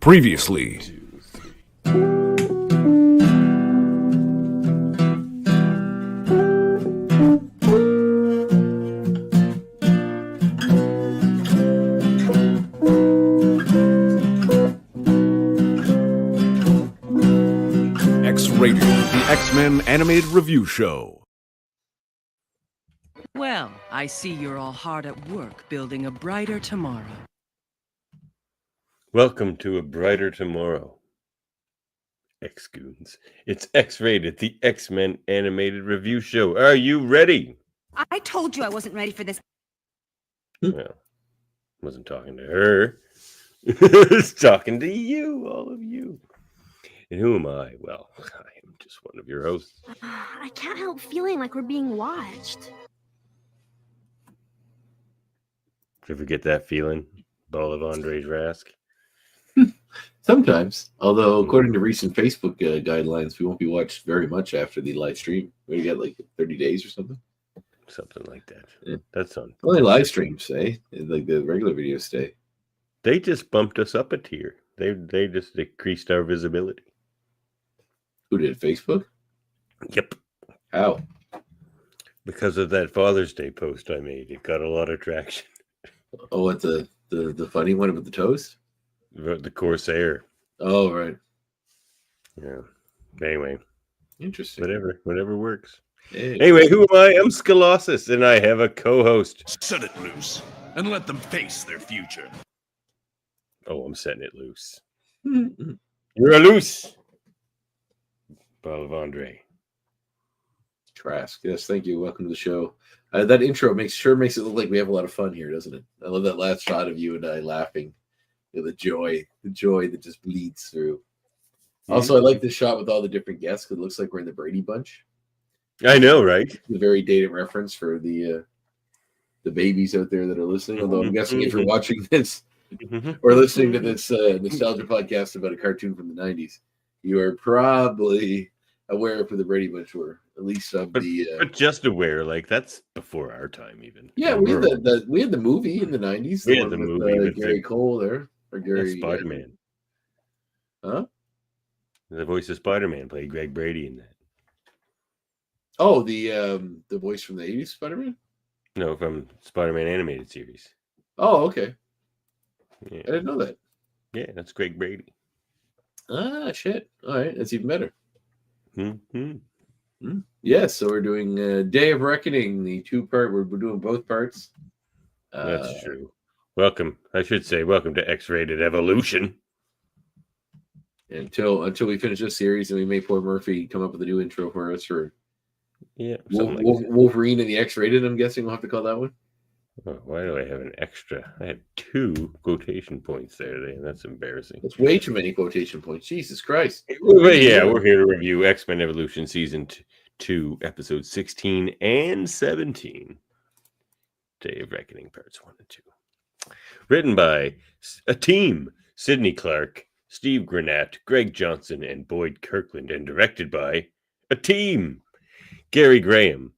Previously. X-Rated, the X-Men Animated Review Show. Well, I see you're all hard at work building a brighter tomorrow. Welcome to A Brighter Tomorrow, X-Goons. It's X-Rated, the X-Men Animated Review Show. Are you ready? I told you I wasn't ready for this. Well, wasn't talking to her. I was talking to you, all of you. And who am I? Well, I am just one of your hosts. I can't help feeling like we're being watched. Did you ever get that feeling? Ball of Andre's Rask? Sometimes, although according to recent Facebook guidelines, we won't be watched very much after the live stream. We get like 30 days or something. Something like that. Yeah. That's on. Only live streams, eh? Like the regular videos stay. They just bumped us up a tier. They just decreased our visibility. Who did? Facebook? Yep. How? Because of that Father's Day post I made. It got a lot of traction. Oh, what the funny one about the toast? The Corsair. Oh, right. Yeah. Anyway. Interesting. Whatever works. Hey. Anyway, who am I? I'm Scolosis, and I have a co-host. Set it loose and let them face their future. Oh, I'm setting it loose. You're a loose. Ball of Andre. Trask. Yes, thank you. Welcome to the show. That intro makes it look like we have a lot of fun here, doesn't it? I love that last shot of you and I laughing. The joy that just bleeds through. Also, I like this shot with all the different guests because it looks like we're in the Brady Bunch. I know, right? The very dated reference for the babies out there that are listening. Although I'm guessing if you're watching this or listening to this nostalgia podcast about a cartoon from the 90s, you are probably aware of who the Brady Bunch were, at least of but just aware, like that's before our time, even. Yeah, we had the movie in the 90s. We had the movie with Gary Cole there, or Gary Spider-Man. Huh? The voice of Spider-Man played Greg Brady in that. Oh, the voice from the 80s Spider-Man? No, from Spider-Man animated series. Oh, okay. Yeah. I didn't know that. Yeah, that's Greg Brady. Ah, shit. All right, that's even better. Mm-hmm. Yes, so we're doing Day of Reckoning, the two-part. We're doing both parts. That's true. Welcome. I should say welcome to X-Rated Evolution. Until we finish this series, and we may poor Murphy come up with a new intro for us for Wolverine and the X-Rated. I'm guessing we'll have to call that one. Oh, why do I have an extra? I had 2 quotation points there today, and that's embarrassing. That's way too many quotation points. Jesus Christ. Well, yeah, we're here to review X-Men Evolution Season 2, Episodes 16 and 17. Day of Reckoning, Parts 1 and 2. Written by a team, Sidney Clark, Steve Granat, Greg Johnson, and Boyd Kirkland, and directed by a team, Gary Graham,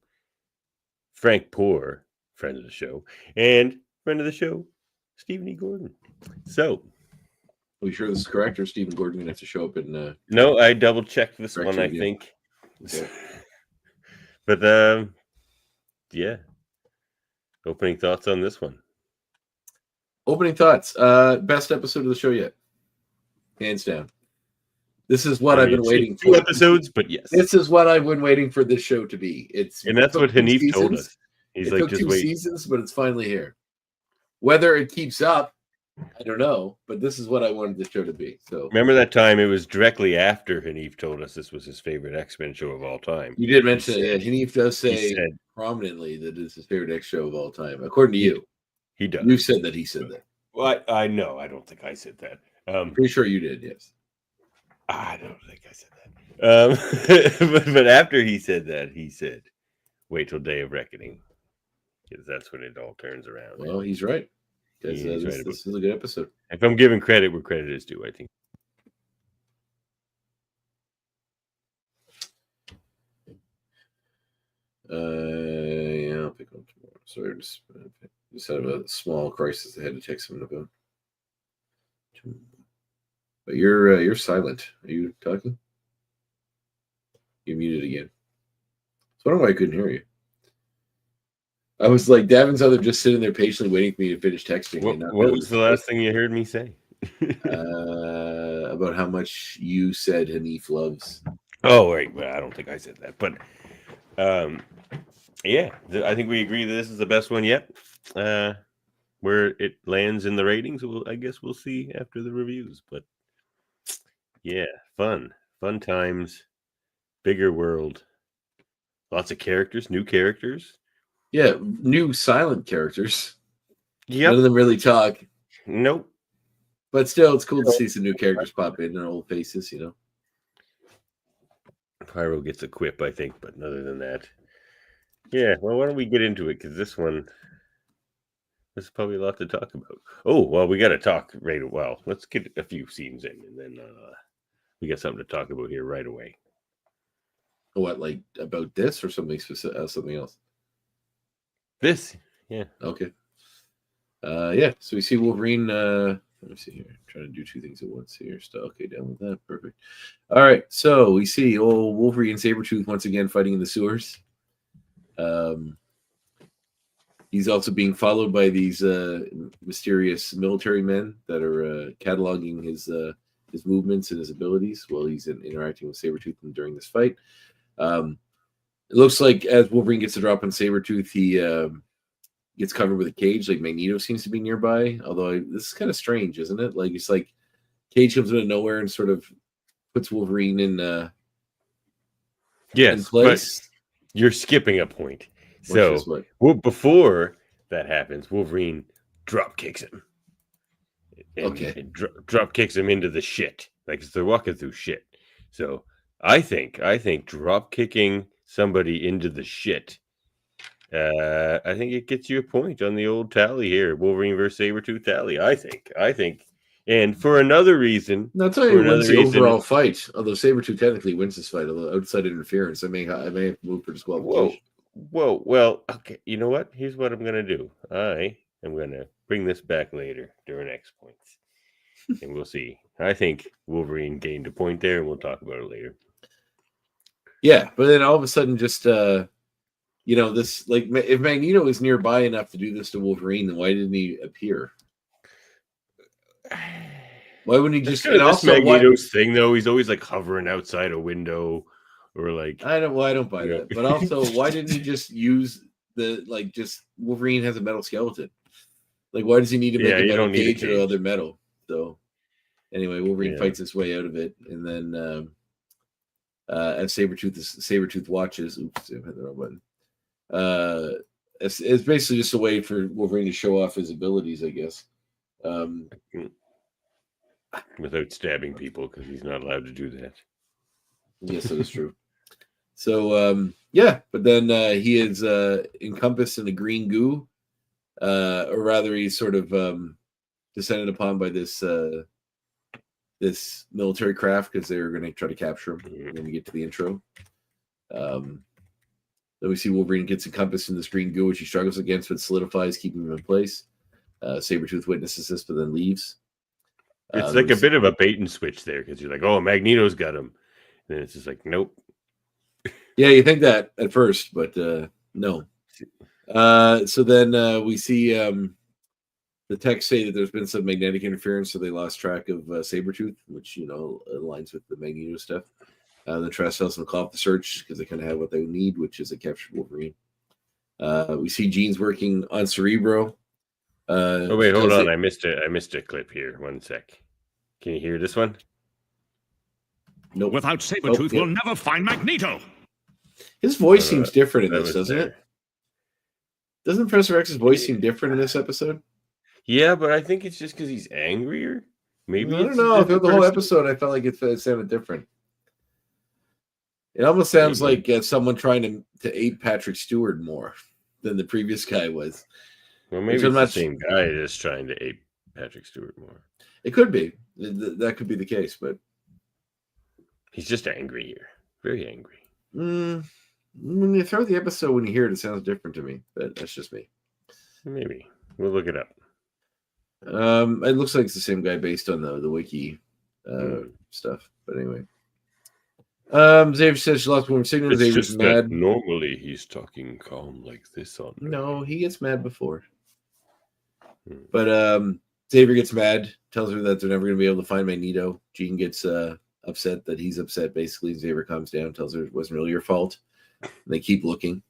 Frank Poor, friend of the show, and friend of the show, Stephen E. Gordon. So, are we sure this is correct, or Stephen Gordon gonna have to show up in? No, I double checked this one. I think, Okay. But yeah. Opening thoughts on this one. Opening thoughts. Best episode of the show yet, hands down. This is what I've been waiting for. 2 episodes, but yes, this is what I've been waiting for this show to be. And that's what Hanif told us. He's like, took just 2 wait. seasons, but it's finally here. Whether it keeps up, I don't know. But this is what I wanted the show to be. So remember that time? It was directly after Hanif told us this was his favorite X-Men show of all time. You did mention it. Hanif does say prominently that it's his favorite X show of all time, according to you. He does. You said that he said that. Well, I know. I don't think I said that. Pretty sure you did. Yes. I don't think I said that. But after he said that, he said, "Wait till Day of Reckoning, because that's when it all turns around." Well, he's right. Because He's right this is a good episode. If I'm giving credit where credit is due, I think. Yeah, I'll pick up tomorrow. Sorry, just had a small crisis I had to text someone about. But you're silent. Are you talking? You're muted again. So I don't know why I couldn't hear you. I was like, Davin's either just sitting there patiently waiting for me to finish texting. What was the last thing you heard me say? About how much you said Hanif loves. Oh, right. Well, I don't think I said that, but yeah, I think we agree that this is the best one yet. Where it lands in the ratings, I guess we'll see after the reviews. But yeah, fun times, bigger world, lots of characters, new characters. Yeah, new silent characters. Yep. None of them really talk. Nope. But still, it's cool to see some new characters pop in and old faces, you know. Pyro gets a quip, I think, but other than that, yeah. Well, why don't we get into it? Because this one, there's probably a lot to talk about. Oh, well, we got to talk right. Well, let's get a few scenes in, and then we got something to talk about here right away. What, like about this or something specific? Something else? This, yeah. Okay. Yeah. So we see Wolverine. Let me see here. I'm trying to do two things at once here. So okay, down with that. Perfect. All right. So we see old Wolverine and Sabretooth once again fighting in the sewers. He's also being followed by these mysterious military men that are cataloging his movements and his abilities while he's interacting with Sabretooth during this fight. It looks like as Wolverine gets a drop on Sabretooth, he gets covered with a cage. Like Magneto seems to be nearby. Although this is kind of strange, isn't it? Like it's like Cage comes out of nowhere and sort of puts Wolverine in yes, place. But you're skipping a point. So before that happens, Wolverine drop kicks him. And drop kicks him into the shit. Like they're walking through shit. So I think drop kicking somebody into the shit. I think it gets you a point on the old tally here. Wolverine versus Sabretooth tally. I think. And for another reason. I'll tell you, wins the overall fight. Although Sabretooth technically wins this fight, although outside interference, I may have to move for disqualification. Whoa. Well, okay. You know what? Here's what I'm going to do. I am going to bring this back later during X points. And we'll see. I think Wolverine gained a point there, and we'll talk about it later. Yeah, but then all of a sudden, just this like if Magneto is nearby enough to do this to Wolverine, then why didn't he appear? Why wouldn't he just? And also, Magneto's thing though, he's always like hovering outside a window, or like I don't buy that. But also, why didn't he just use just Wolverine has a metal skeleton? Like, why does he need to make a metal cage or other metal? So anyway, Wolverine fights his way out of it, and then as Sabretooth watches, oops, I hit the wrong button. It's basically just a way for Wolverine to show off his abilities, I guess. Without stabbing people, because he's not allowed to do that. Yes, that is true. So but then he is encompassed in a green goo, or rather, he's sort of descended upon by this military craft because they're going to try to capture him when we get to the intro. Then we see Wolverine gets encompassed in this green goo, which he struggles against, but solidifies, keeping him in place. Sabretooth witnesses this, but then leaves. It's like a bit of a bait and switch there, because you're like, oh, Magneto's got him. And then it's just like, nope. Yeah, you think that at first, but no. So then we see the text say that there's been some magnetic interference, so they lost track of Sabretooth, which, aligns with the Magneto stuff. The Trask tells them to call off the search because they kind of have what they need, which is a captured Wolverine. We see Jean's working on Cerebro. Oh wait, hold on! I missed a clip here. 1 sec. Can you hear this one? Nope. Without Sabretooth, we'll never find Magneto. His voice seems different in this, doesn't it? Doesn't Professor X's voice seem different in this episode? Yeah, but I think it's just because he's angrier. Maybe I don't know. Throughout the whole episode, I felt like it sounded different. It almost sounds like someone trying to ape Patrick Stewart more than the previous guy was. Well, maybe it's the same guy just trying to ape Patrick Stewart more. It could be. That could be the case, but he's just angry here. Very angry. When you throw the episode, when you hear it, it sounds different to me, but that's just me. Maybe. We'll look it up. It looks like it's the same guy based on the wiki. stuff. But anyway. Xavier says she lost one signal. It's Xavier's just mad. that normally he's talking calm like this on. No, he gets mad before. But Xavier gets mad, tells her that they're never going to be able to find Magneto. Jean gets upset that he's upset. Basically, Xavier calms down, tells her it wasn't really your fault. And they keep looking.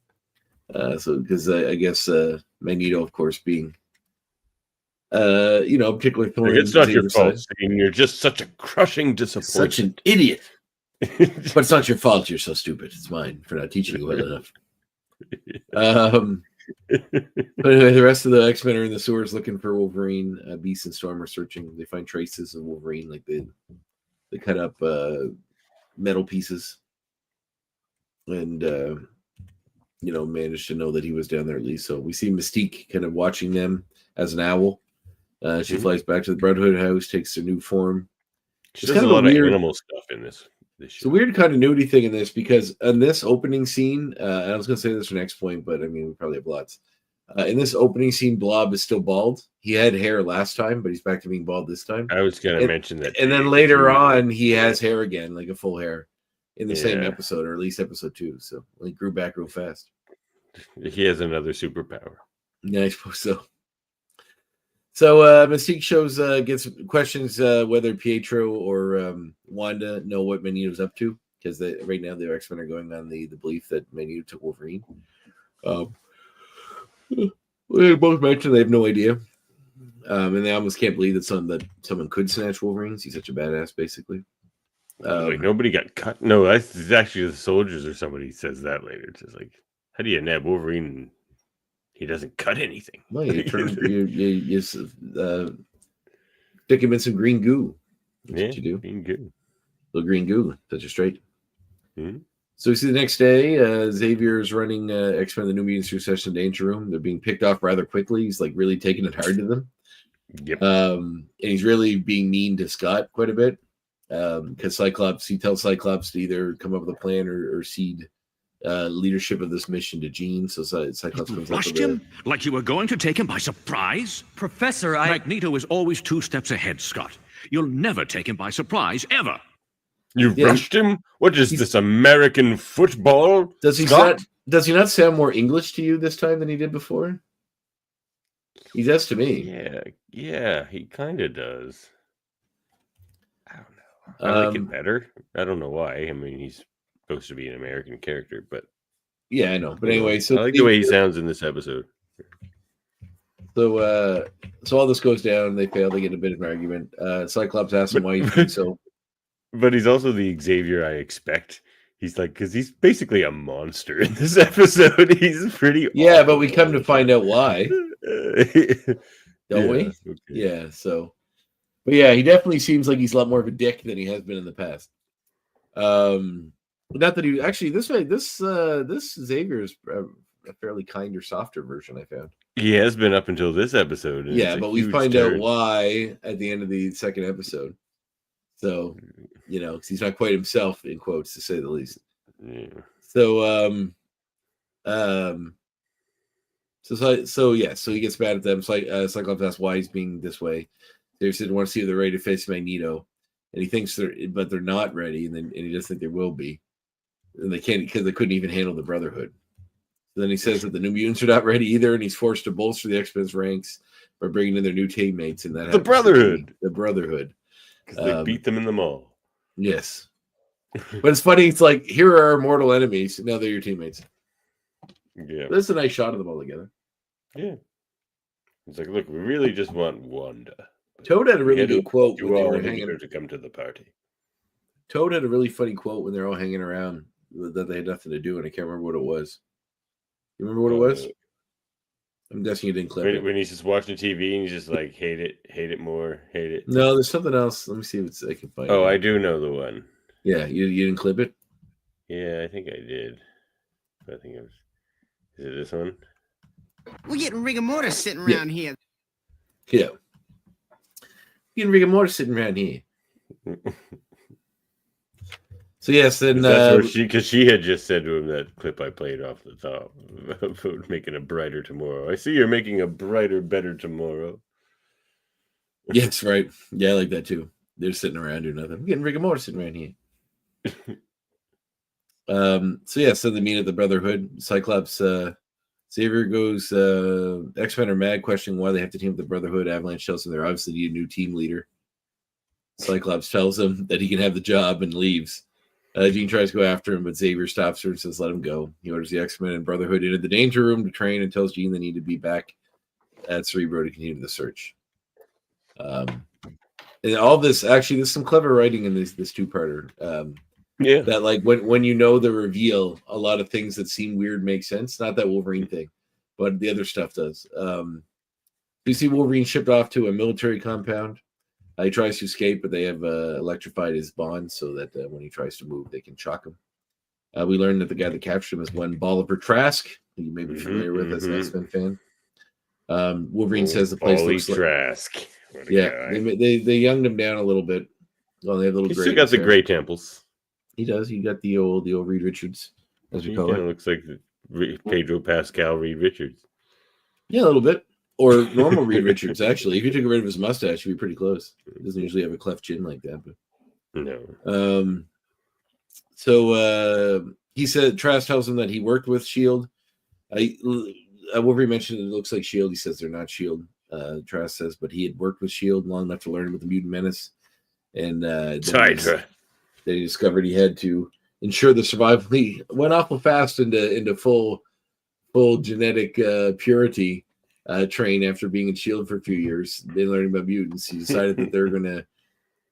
So because I guess Magneto, of course, being particularly thorn. It's not Xavier's your fault, side. you're just such a crushing disappointment. Such an idiot. But it's not your fault. You're so stupid. It's mine for not teaching you well enough. But anyway, the rest of the X-Men are in the sewers looking for Wolverine. Beast and Storm are searching. They find traces of Wolverine, like they cut up metal pieces, and managed to know that he was down there at least. So we see Mystique kind of watching them as an owl. She flies back to the Brotherhood house, takes her new form. There's kind of a lot of animal stuff in this. It's a weird continuity thing in this because in this opening scene, I was going to say this for next point, but I mean, we probably have lots. In this opening scene, Blob is still bald. He had hair last time, but he's back to being bald this time. I was going to mention that. And then later on, he has hair again, like a full hair in the same episode, or at least episode 2. So he grew back real fast. He has another superpower. Yeah, I suppose so. So Mystique gets questions whether Pietro or Wanda know what Magneto's up to, because right now the X-Men are going on the belief that Magneto took Wolverine. They both mentioned they have no idea, and they almost can't believe that someone could snatch Wolverine. He's such a badass, basically. Like nobody got cut. No, that's actually the soldiers or somebody says that later. It's just like, how do you nab Wolverine? And he doesn't cut anything. Well, you stick him in some green goo. That's what you do. Green goo. Little green goo. Touch it straight. Mm-hmm. So we see the next day, Xavier's running X-Men the New Mutants through Session Danger Room. They're being picked off rather quickly. He's like really taking it hard to them. Yep. And he's really being mean to Scott quite a bit. Because he tells Cyclops to either come up with a plan or cede leadership of this mission to Jean. So Cyclops comes up Rushed with him like you were going to take him by surprise? Professor, Magneto is always 2 steps ahead, Scott. You'll never take him by surprise, ever. You rushed him? What is this, American football? Does he not sound more English to you this time than he did before? He does to me. Yeah, he kind of does. I don't know. I like it better. I don't know why. I mean, he's supposed to be an American character, but yeah, I know. But anyway, so I like the way he sounds in this episode. So all this goes down. They fail. They get a bit of an argument. Cyclops asks him why you think so. But he's also the Xavier I expect. He's like, because he's basically a monster in this episode. He's pretty. Yeah, but we come to find out why. Don't we? Okay. Yeah. So, but yeah, he definitely seems like he's a lot more of a dick than he has been in the past. Not that he actually this Xavier is a fairly kinder, softer version. I found he has been up until this episode. Yeah, but we find out why at the end of the second episode. So, because he's not quite himself, in quotes, to say the least. Yeah. So, so he gets mad at them. Cyclops asks why he's being this way. They said want to see if they're ready to face Magneto, and he thinks they're not ready, and he doesn't think they will be, and they can't because they couldn't even handle the Brotherhood. So then he says that the New Mutants are not ready either, and he's forced to bolster the X-Men's ranks by bringing in their new teammates, and that the Brotherhood. Because they beat them in the mall. Yes. But it's funny. It's like, here are our mortal enemies. Now they're your teammates. Yeah. That's a nice shot of them all together. Yeah. It's like, look, we really just want Wanda. Toad had a really good quote when they were hanging to come to the party. Toad had a really funny quote when they're all hanging around that they had nothing to do, and I can't remember what it was. You remember what it was? I'm guessing you didn't clip it. When he's just watching TV and he's just like, hate it more, hate it. No, there's something else. Let me see if I can find it. Oh, I do know the one. Yeah, you didn't clip it? Yeah, I think I did. I think it was. Is it this one? We're getting rigor mortis sitting around here. Yeah. Getting rigor mortis sitting around here. So yes, then because she had just said to him that clip I played off the top about making a brighter tomorrow. I see you're making a brighter, better tomorrow. Yes, right. Yeah, I like that too. they're sitting around doing nothing. I'm getting rigor mortis sitting around here. So they meet at the Brotherhood. Cyclops, Xavier goes, X-Men are mad, questioning why they have to team with the Brotherhood. Avalanche tells them they're obviously need a new team leader. Cyclops tells him that he can have the job and leaves. Jean tries to go after him, but Xavier stops her and says, let him go. He orders the X-Men and Brotherhood into the danger room to train and tells Jean they need to be back at Cerebro to continue the search. And all this, actually, there's some clever writing in this two-parter. That, like, when you know the reveal, a lot of things that seem weird make sense. Not that Wolverine thing, but the other stuff does. You see Wolverine shipped off to a military compound. He tries to escape, but they have electrified his bonds so that when he tries to move, they can shock him. We learned that the guy that captured him is one Bolivar Trask, who you may be familiar with as an X-Men fan. Wolverine says the place looks like Trask. Yeah, they younged him down a little bit. Well, they have little. He's still got the gray temples. He does. He got the old Reed Richards, as we call it. Looks like Pedro Pascal Reed Richards. Yeah, a little bit. Or normal Reed Richards, actually. If you took rid of his mustache, he'd be pretty close. He doesn't usually have a cleft chin like that. But no. So he said Trask tells him that he worked with S.H.I.E.L.D. Wolverine mentioned it looks like S.H.I.E.L.D. He says they're not S.H.I.E.L.D. Trask says, but he had worked with S.H.I.E.L.D. long enough to learn about the Mutant Menace. And they discovered he had to ensure the survival. He went awful fast into full genetic purity. Train after being in S.H.I.E.L.D. for a few years. They learned about mutants. He decided that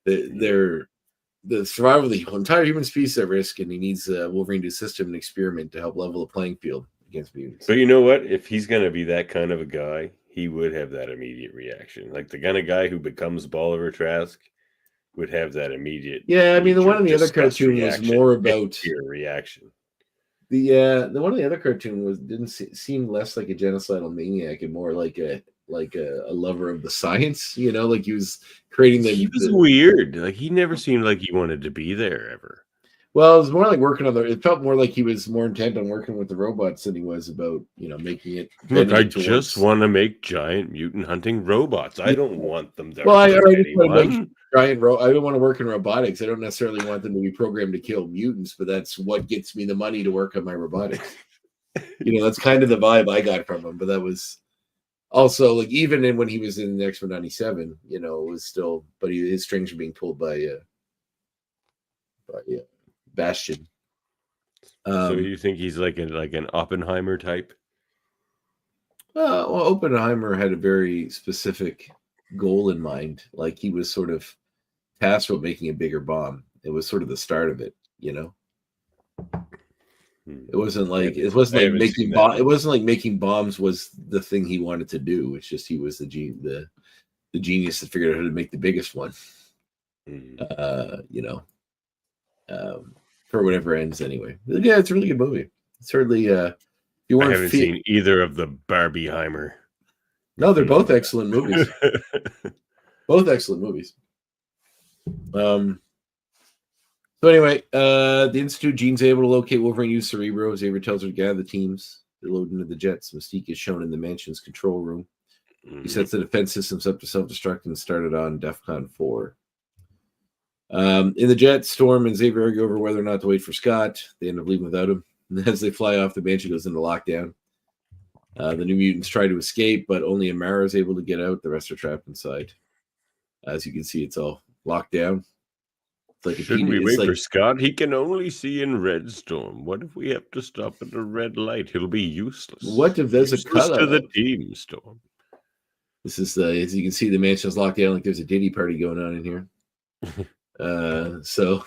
the survival of the entire human species at risk, and he needs Wolverine to assist him in an experiment to help level the playing field against mutants. But you know what? If he's going to be that kind of a guy, he would have that immediate reaction. Like the kind of guy who becomes Bolivar Trask would have that immediate. Yeah, I mean, the one in the other cartoon was more about your reaction. The one in the other cartoon didn't seem less like a genocidal maniac and more like a lover of the science. You know, like he was creating the. He was weird. Like he never seemed like he wanted to be there ever. Well, it was more like working on it felt more like he was more intent on working with the robots than he was about making it. Look, I just want to make giant mutant hunting robots. I don't want them to. Well, I already want to make giant. I don't want to work in robotics. I don't necessarily want them to be programmed to kill mutants, but that's what gets me the money to work on my robotics. That's kind of the vibe I got from him. But that was also like even when he was in the X-Men '97, it was still. But his strings were being pulled by Bastion. So you think he's like an Oppenheimer type? Well, Oppenheimer had a very specific goal in mind. Like he was sort of tasked with making a bigger bomb. It was sort of the start of it, It wasn't like making It wasn't like making bombs was the thing he wanted to do. It's just he was the genius that figured out how to make the biggest one. For whatever ends anyway. Yeah, it's a really good movie. Certainly, I haven't seen either of the Barbieheimer. No, they're both excellent movies. Both excellent movies. So anyway, the Institute, Jean's able to locate Wolverine, use Cerebro. Xavier tells her to gather the teams. They load into the jets. Mystique is shown in the mansion's control room. He sets the defense systems up to self-destruct and started on DEFCON 4. In the jet, Storm and Xavier argue over whether or not to wait for Scott. They end up leaving without him. And as they fly off, the Banshee goes into lockdown. The New Mutants try to escape, but only Amara is able to get out. The rest are trapped inside. As you can see, it's all locked down. It's like Shouldn't we wait for Scott? He can only see in red, Storm. What if we have to stop at a red light? He'll be useless. What if there's useless a color to the team, Storm? This is as you can see, the mansion's locked down. Like there's a Diddy party going on in here. So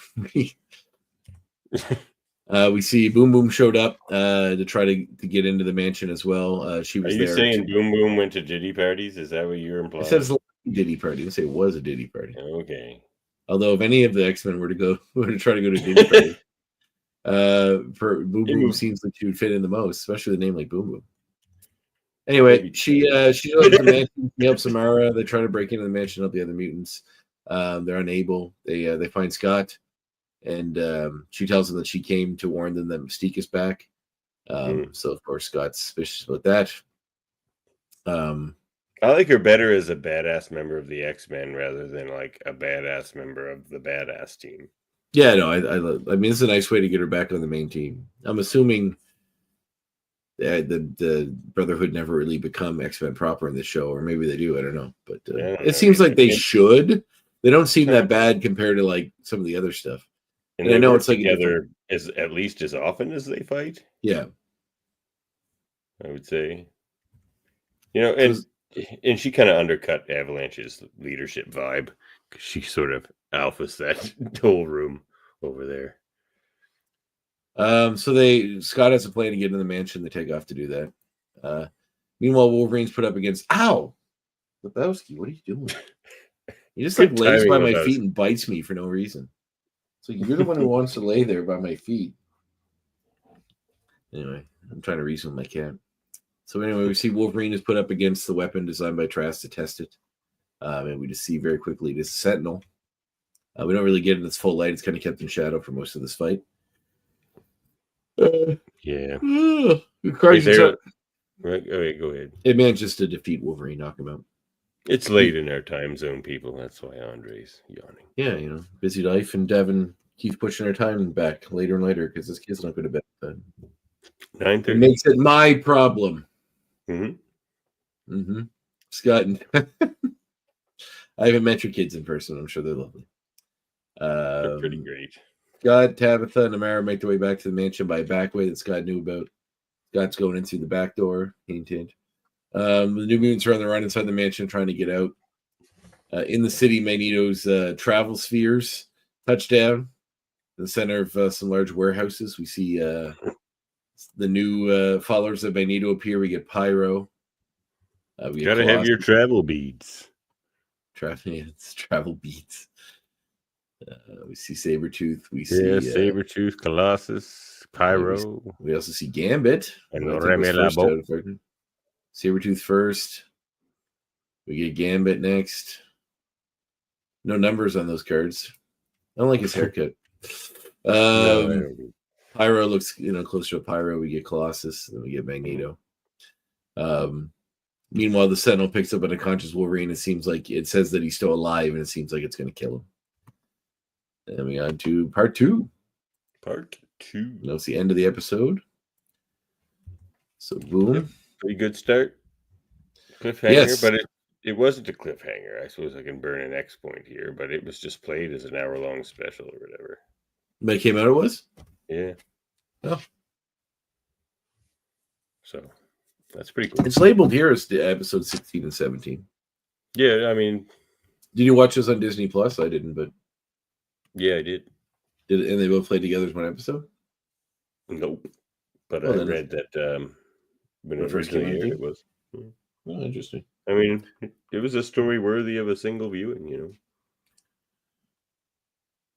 we see Boom Boom showed up to try to get into the mansion as well. She was. Are you saying Boom Boom went to Diddy parties? Is that what you're implying? I said it's a Diddy party. I didn't say it was a Diddy party. Okay. Although if any of the X-Men were to try to go to Diddy party, for Boom Boom seems like she would fit in the most, especially with a name like Boom Boom. Anyway, she goes to the mansion. She helps Amara. They try to break into the mansion, help the other mutants. They're unable. They find Scott, and she tells them that she came to warn them that Mystique is back. So of course Scott's suspicious about that. I like her better as a badass member of the X-Men rather than like a badass member of the badass team. Yeah, no, I mean, it's a nice way to get her back on the main team. I'm assuming the Brotherhood never really become X-Men proper in the show, or maybe they do. I don't know, but it seems like they should. They don't seem that bad compared to like some of the other stuff. And I know it's like together as at least as often as they fight. Yeah, I would say. You know, and she kind of undercut Avalanche's leadership vibe because she sort of alphas that whole room over there. So Scott has a plan to get in the mansion. They take off to do that. Meanwhile, Wolverine's put up against Lebowski. What are you doing? He just like lays by my feet and bites me for no reason. So you're the one who wants to lay there by my feet. Anyway, I'm trying to reason with my cat. So anyway, we see Wolverine is put up against the weapon designed by Trask to test it. And we just see very quickly this Sentinel. We don't really get in its full light. It's kind of kept in shadow for most of this fight. Yeah. Right, go ahead. It manages to defeat Wolverine, knock him out. It's late in our time zone, people. That's why Andre's yawning. Yeah, you know, busy life, and Devin keeps pushing her time back later and later because this kid's not going to bed. 9:30 It makes it my problem. Mm-hmm. Scott and I haven't met your kids in person. I'm sure they're lovely. They're pretty great. Scott, Tabitha, and Amara make their way back to the mansion by a back way that Scott knew about. Scott's going in through the back door. Hint, hint. The New Mutants are on the run inside the mansion trying to get out. In the city, Magneto's travel spheres touchdown. In the center of some large warehouses, we see the new followers of Magneto appear. We get Pyro. We gotta have your travel beads. Travel beads. We see Sabretooth. We see Sabretooth, Colossus, Pyro. We also see Gambit. And Sabretooth first. We get Gambit next. No numbers on those cards. I don't like his haircut. Pyro looks, closer to Pyro. We get Colossus, then we get Magneto. Meanwhile, the Sentinel picks up an unconscious Wolverine. It seems like it says that he's still alive, and it seems like it's going to kill him. And we on to part 2. That's the end of the episode. So boom. Yep. Pretty good start. Cliffhanger, yes. But it wasn't a cliffhanger. I suppose I can burn an X point here, but it was just played as an hour-long special or whatever. But it came out, it was? Yeah. Oh. So that's pretty cool. It's labeled here as episode 16 and 17. Yeah, I mean. Did you watch this on Disney Plus? I didn't, but. Yeah, I did. And they both played together as one episode? Nope. But I read that when it first came out, it was. Oh, interesting. I mean, it was a story worthy of a single viewing,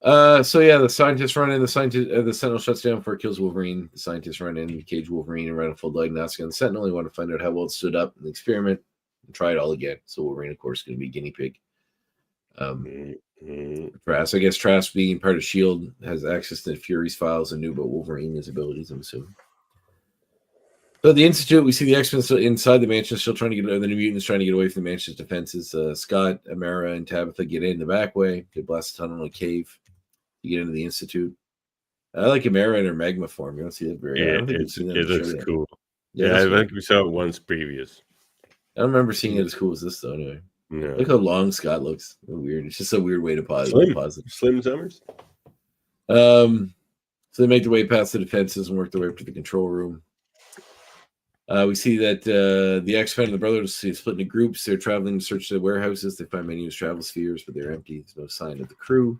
So yeah, the scientists run in. The Sentinel shuts down before it kills Wolverine. The scientists run in, cage Wolverine, and run a full diagnostic on the Sentinel. They want to find out how well it stood up in the experiment and try it all again. So Wolverine, of course, is going to be guinea pig. Trask, I guess Trask, being part of S.H.I.E.L.D., has access to Fury's files and knew about Wolverine and his abilities, I'm assuming. So at the Institute, we see the X-Men still inside the mansion, still trying to get the New Mutants trying to get away from the mansion's defenses. Scott, Amara, and Tabitha get in the back way. They blast a tunnel in a cave to get into the Institute. I like Amara in her magma form. You don't see that very often. It looks cool. Yeah, I think we saw it once previous. I don't remember seeing it as cool as this, though, anyway. No. Look how long Scott looks. Weird. It's just a weird way to pause it. Slim Summers. So they make their way past the defenses and work their way up to the control room. We see that the X-Men and the Brothers split into groups. They're traveling to search the warehouses. They find Magneto's travel spheres, but they're empty. There's no sign of the crew.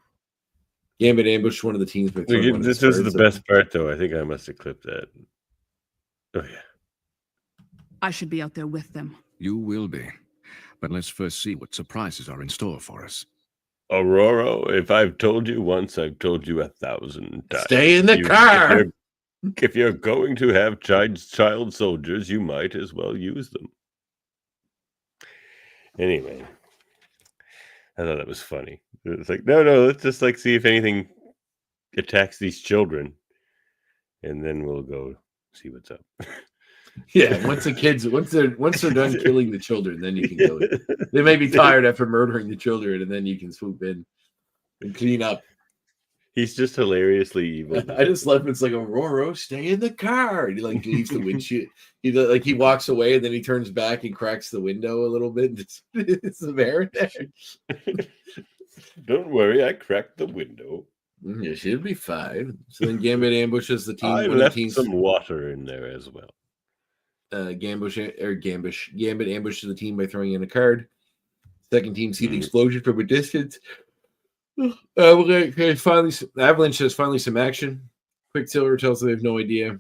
Gambit ambushed one of the teams. This is the best part, though. I think I must have clipped that. Oh, yeah. I should be out there with them. You will be. But let's first see what surprises are in store for us. Aurora, if I've told you once, I've told you 1,000 times. Stay in the car! If you're going to have child soldiers, you might as well use them. Anyway, I thought that was funny. It's like, no, let's just see if anything attacks these children, and then we'll go see what's up. Yeah, once they're done killing the children, then you can go in. They may be tired after murdering the children, and then you can swoop in and clean up. He's just hilariously evil. I just love it's like Aurora, stay in the car. And he like leaves the windshield. He walks away and then he turns back and cracks the window a little bit. It's the bear there. Don't worry, I cracked the window. You should be fine. So then Gambit ambushes the team. I One left of the teams, some water in there as well. Gambit ambushes the team by throwing in a card. Second team see the explosion from a distance. Avalanche has finally some action. Quicksilver tells them they have no idea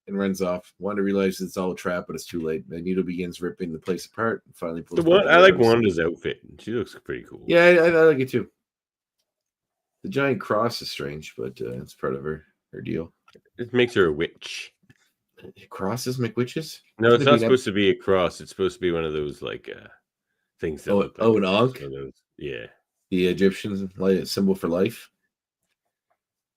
and runs off. Wanda realizes it's all a trap, but it's too late. Magneto begins ripping the place apart and finally pulls. I like Wanda's outfit. She looks pretty cool. Yeah, I like it too. The giant cross is strange, but it's part of her deal. It makes her a witch. Crosses make witches? No, it's not supposed to be a cross. It's supposed to be one of those like things that look like an ankh? Yeah. The Egyptians symbol for life.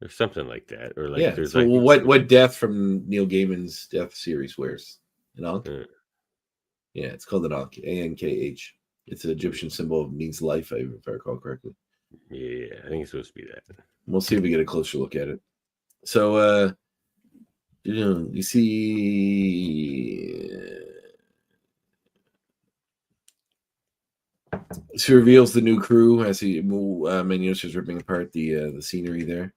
Or something like that. Or like there's so what death from Neil Gaiman's Death series wears? An ankh? Yeah, it's called an ankh. A-N-K-H. It's an Egyptian symbol, means life, if I recall correctly. Yeah, I think it's supposed to be that. We'll see if we get a closer look at it. So you see she reveals the new crew as Magneto starts ripping apart the scenery there.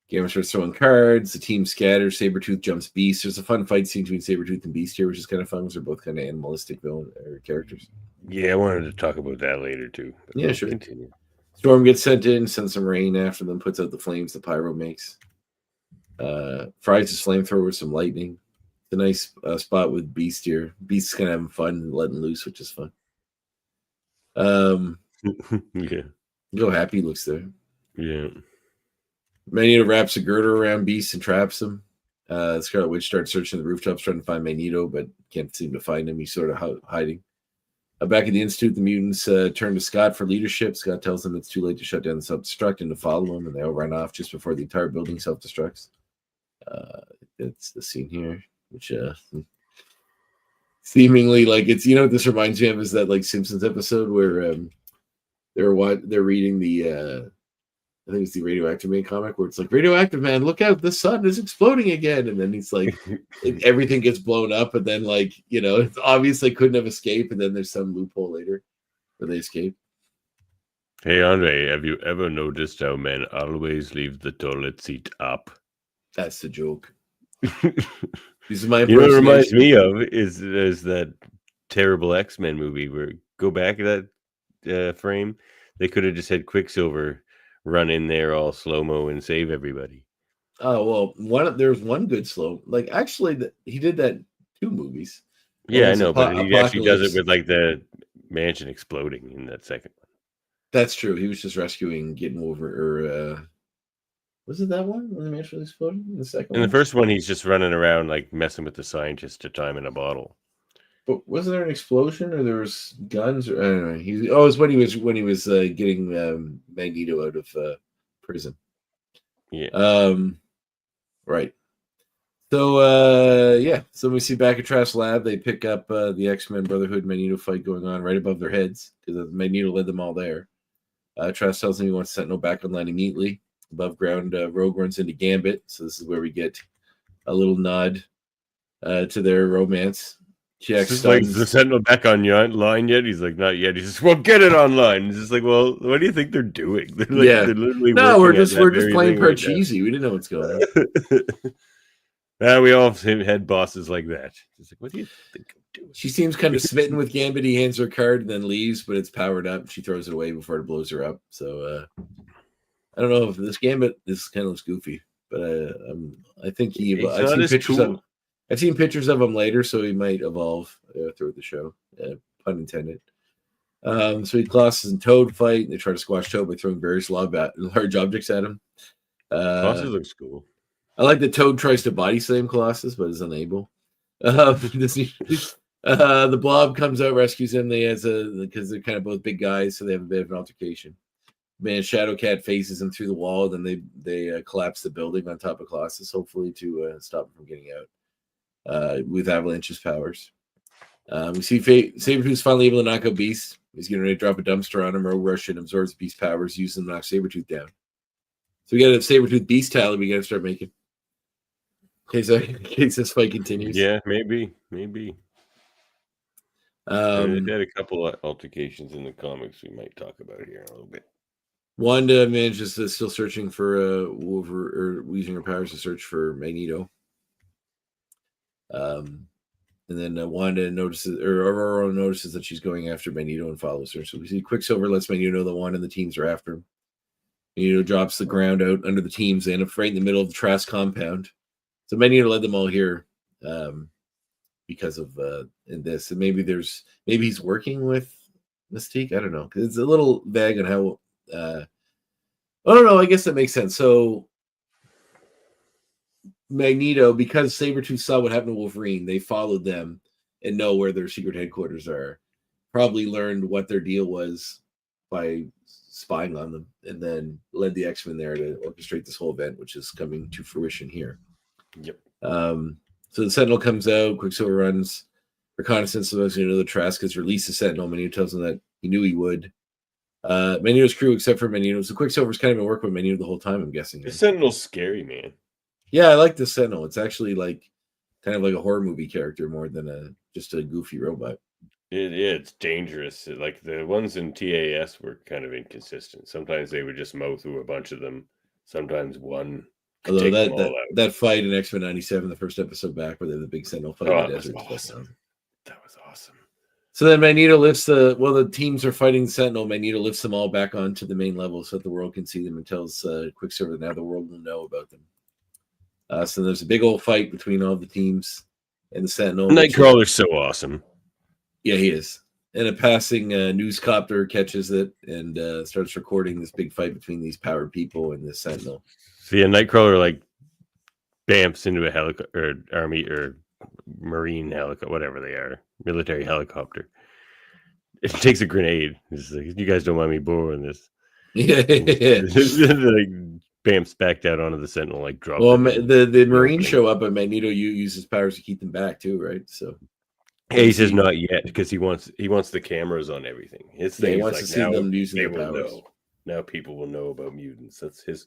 Gamma starts throwing cards. The team scatters. Sabretooth jumps Beast. There's a fun fight scene between Sabretooth and Beast here, which is kind of fun because they're both kind of animalistic villain characters. Yeah, I wanted to talk about that later too. Yeah, sure. Continue. Storm gets sent in, sends some rain after them, puts out the flames the pyro makes. Fries his flamethrower with some lightning. It's a nice spot with Beast here. Beast's kind of having fun and letting loose, which is fun. Yeah. Go happy looks there. Yeah. Magneto wraps a girder around Beast and traps him. Scarlet Witch starts searching the rooftops trying to find Magneto, but can't seem to find him. He's sort of hiding. Back at the Institute, the mutants turn to Scott for leadership. Scott tells them it's too late to shut down the self-destruct and to follow him, and they all run off just before the entire building self-destructs. It's the scene here, which seemingly like it's, what this reminds me of is that like Simpsons episode where they're reading the I think it's the Radioactive Man comic where it's like, Radioactive Man, look out, the sun is exploding again. And then he's like, everything gets blown up. And then it's obvious they couldn't have escaped. And then there's some loophole later where they escape. Hey, Andre, have you ever noticed how men always leave the toilet seat up? That's the joke. This is my You know what it reminds me of is that terrible X-Men movie where go back to that frame. They could have just had Quicksilver run in there all slow-mo and save everybody. Oh, well, there's one good slow. Like, actually, he did that 2 movies. Yeah, I know, but he actually does it with, like, the mansion exploding in that second one. That's true. He was just rescuing, getting over, was it that one when the mansion exploded? In the second one? In the first one, he's just running around, like, messing with the scientists to time in a bottle. But wasn't there an explosion, or there was guns? Or I don't know. It was when he was getting Magneto out of prison. Yeah. Right. So So we see back at Trask's lab, they pick up the X-Men Brotherhood Magneto fight going on right above their heads because Magneto led them all there. Trask tells them he wants Sentinel back online immediately. Above ground, Rogue runs into Gambit, so this is where we get a little nod to their romance. It's like, is the Sentinel back online yet? He's like, not yet. He's just, well, get it online. It's just like, well, what do you think they're doing? They're like, they're literally we're just playing Parcheesi. We didn't know what's going on. We all had bosses like that. It's like, what do you think I'm doing? She seems kind of smitten with Gambit. He hands her a card and then leaves, but it's powered up. She throws it away before it blows her up. So I don't know if this Gambit kind of looks goofy, but I think I've seen pictures of him later, so he might evolve throughout the show. Pun intended. So he Colossus and Toad fight. And they try to squash Toad by throwing various large objects at him. Colossus looks cool. I like that Toad tries to body slam Colossus, but is unable. The Blob comes out, rescues him. Because they're kind of both big guys, so they have a bit of an altercation. Man, Shadowcat faces him through the wall. Then they collapse the building on top of Colossus, hopefully to stop him from getting out. with Avalanche's powers. We see Sabretooth's finally able to knock out Beast. He's getting ready to drop a dumpster on him. Rogue Rush and absorbs Beast powers, use them to knock Sabretooth down. So we got a Sabretooth Beast tally we got to start making. In case this fight continues. Yeah, maybe. They've had a couple of altercations in the comics we might talk about here in a little bit. Wanda manages to still searching for Wolverine, or using her powers to search for Magneto. And then Wanda notices, or Aurora notices that she's going after Magneto and follows her. So we see Quicksilver lets Magneto know that Wanda and the teams are after him. Magneto drops the ground out under the teams. They end up right in the middle of the Trask compound. So Magneto led them all here because of in this. And maybe he's working with Mystique. I don't know. It's a little vague on how. I don't know. I guess that makes sense. So Magneto, because Sabretooth saw what happened to Wolverine, they followed them and know where their secret headquarters are. Probably learned what their deal was by spying on them, and then led the X-Men there to orchestrate this whole event, which is coming to fruition here. Yep. So the Sentinel comes out. Quicksilver runs reconnaissance, so as you know, the Trask has released the Sentinel. Magneto tells him that he knew he would. Magneto's crew, except for Magneto, so Quicksilver's kind of been working with Magneto the whole time, I'm guessing. The Sentinel's scary, man. Yeah, I like the Sentinel. It's actually like kind of like a horror movie character more than just a goofy robot. It's dangerous. Like the ones in TAS were kind of inconsistent. Sometimes they would just mow through a bunch of them. Sometimes one. Although that fight in X-Men 97, the first episode back, where they had the big Sentinel fight in the desert. That was awesome. So then Magneto lifts the teams are fighting the Sentinel. Magneto lifts them all back onto the main level so that the world can see them, and tells Quicksilver that now the world will know about them. So there's a big old fight between all the teams and the Sentinel. Nightcrawler's so awesome. Yeah, he is. And a passing newscopter catches it and starts recording this big fight between these powered people and the Sentinel. See, a Nightcrawler like bamps into a helicopter, or army or marine helicopter, whatever they are, military helicopter. It takes a grenade. It's like, you guys don't mind me borrowing this. Yeah. Like, bamps back down onto the Sentinel, like drops. Well, the Marines show up, and Magneto uses powers to keep them back too, right? So he says not yet because he wants the cameras on everything. His thing he is wants like, to see now them using they their will powers. know. Now people will know about mutants. That's his.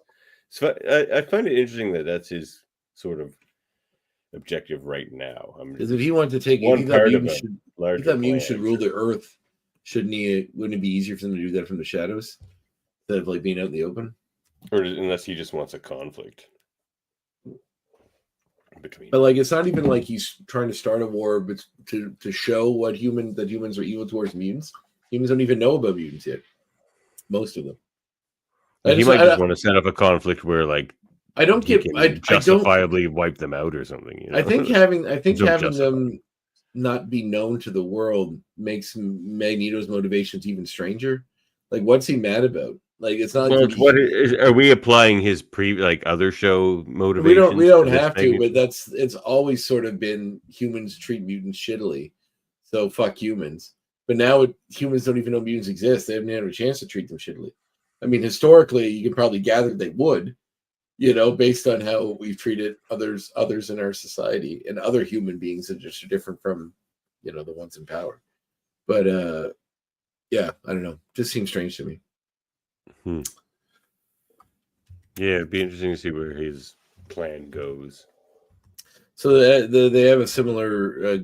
So I find it interesting that that's his sort of objective right now. Because if he wanted to take one part of mutants should rule the Earth, shouldn't he? Wouldn't it be easier for them to do that from the shadows instead of like being out in the open? Or unless he just wants a conflict between. But like, it's not even like he's trying to start a war, but to show that humans are evil towards mutants. Humans don't even know about mutants yet. Most of them. He might just want to set up a conflict where, like, I don't get. I justifiably wipe them out or something. You know? I think having Justify. them not be known to the world makes Magneto's motivations even stranger. Like, what's he mad about? Like, it's not. Well, are we applying his other show motivation? We don't have to, but it's always sort of been humans treat mutants shittily, so fuck humans. But now humans don't even know mutants exist. They haven't had a chance to treat them shittily. I mean, historically, you can probably gather they would, based on how we've treated others in our society and other human beings that just are different from, the ones in power. But yeah, I don't know. Just seems strange to me. Yeah, it'd be interesting to see where his plan goes. So they have a similar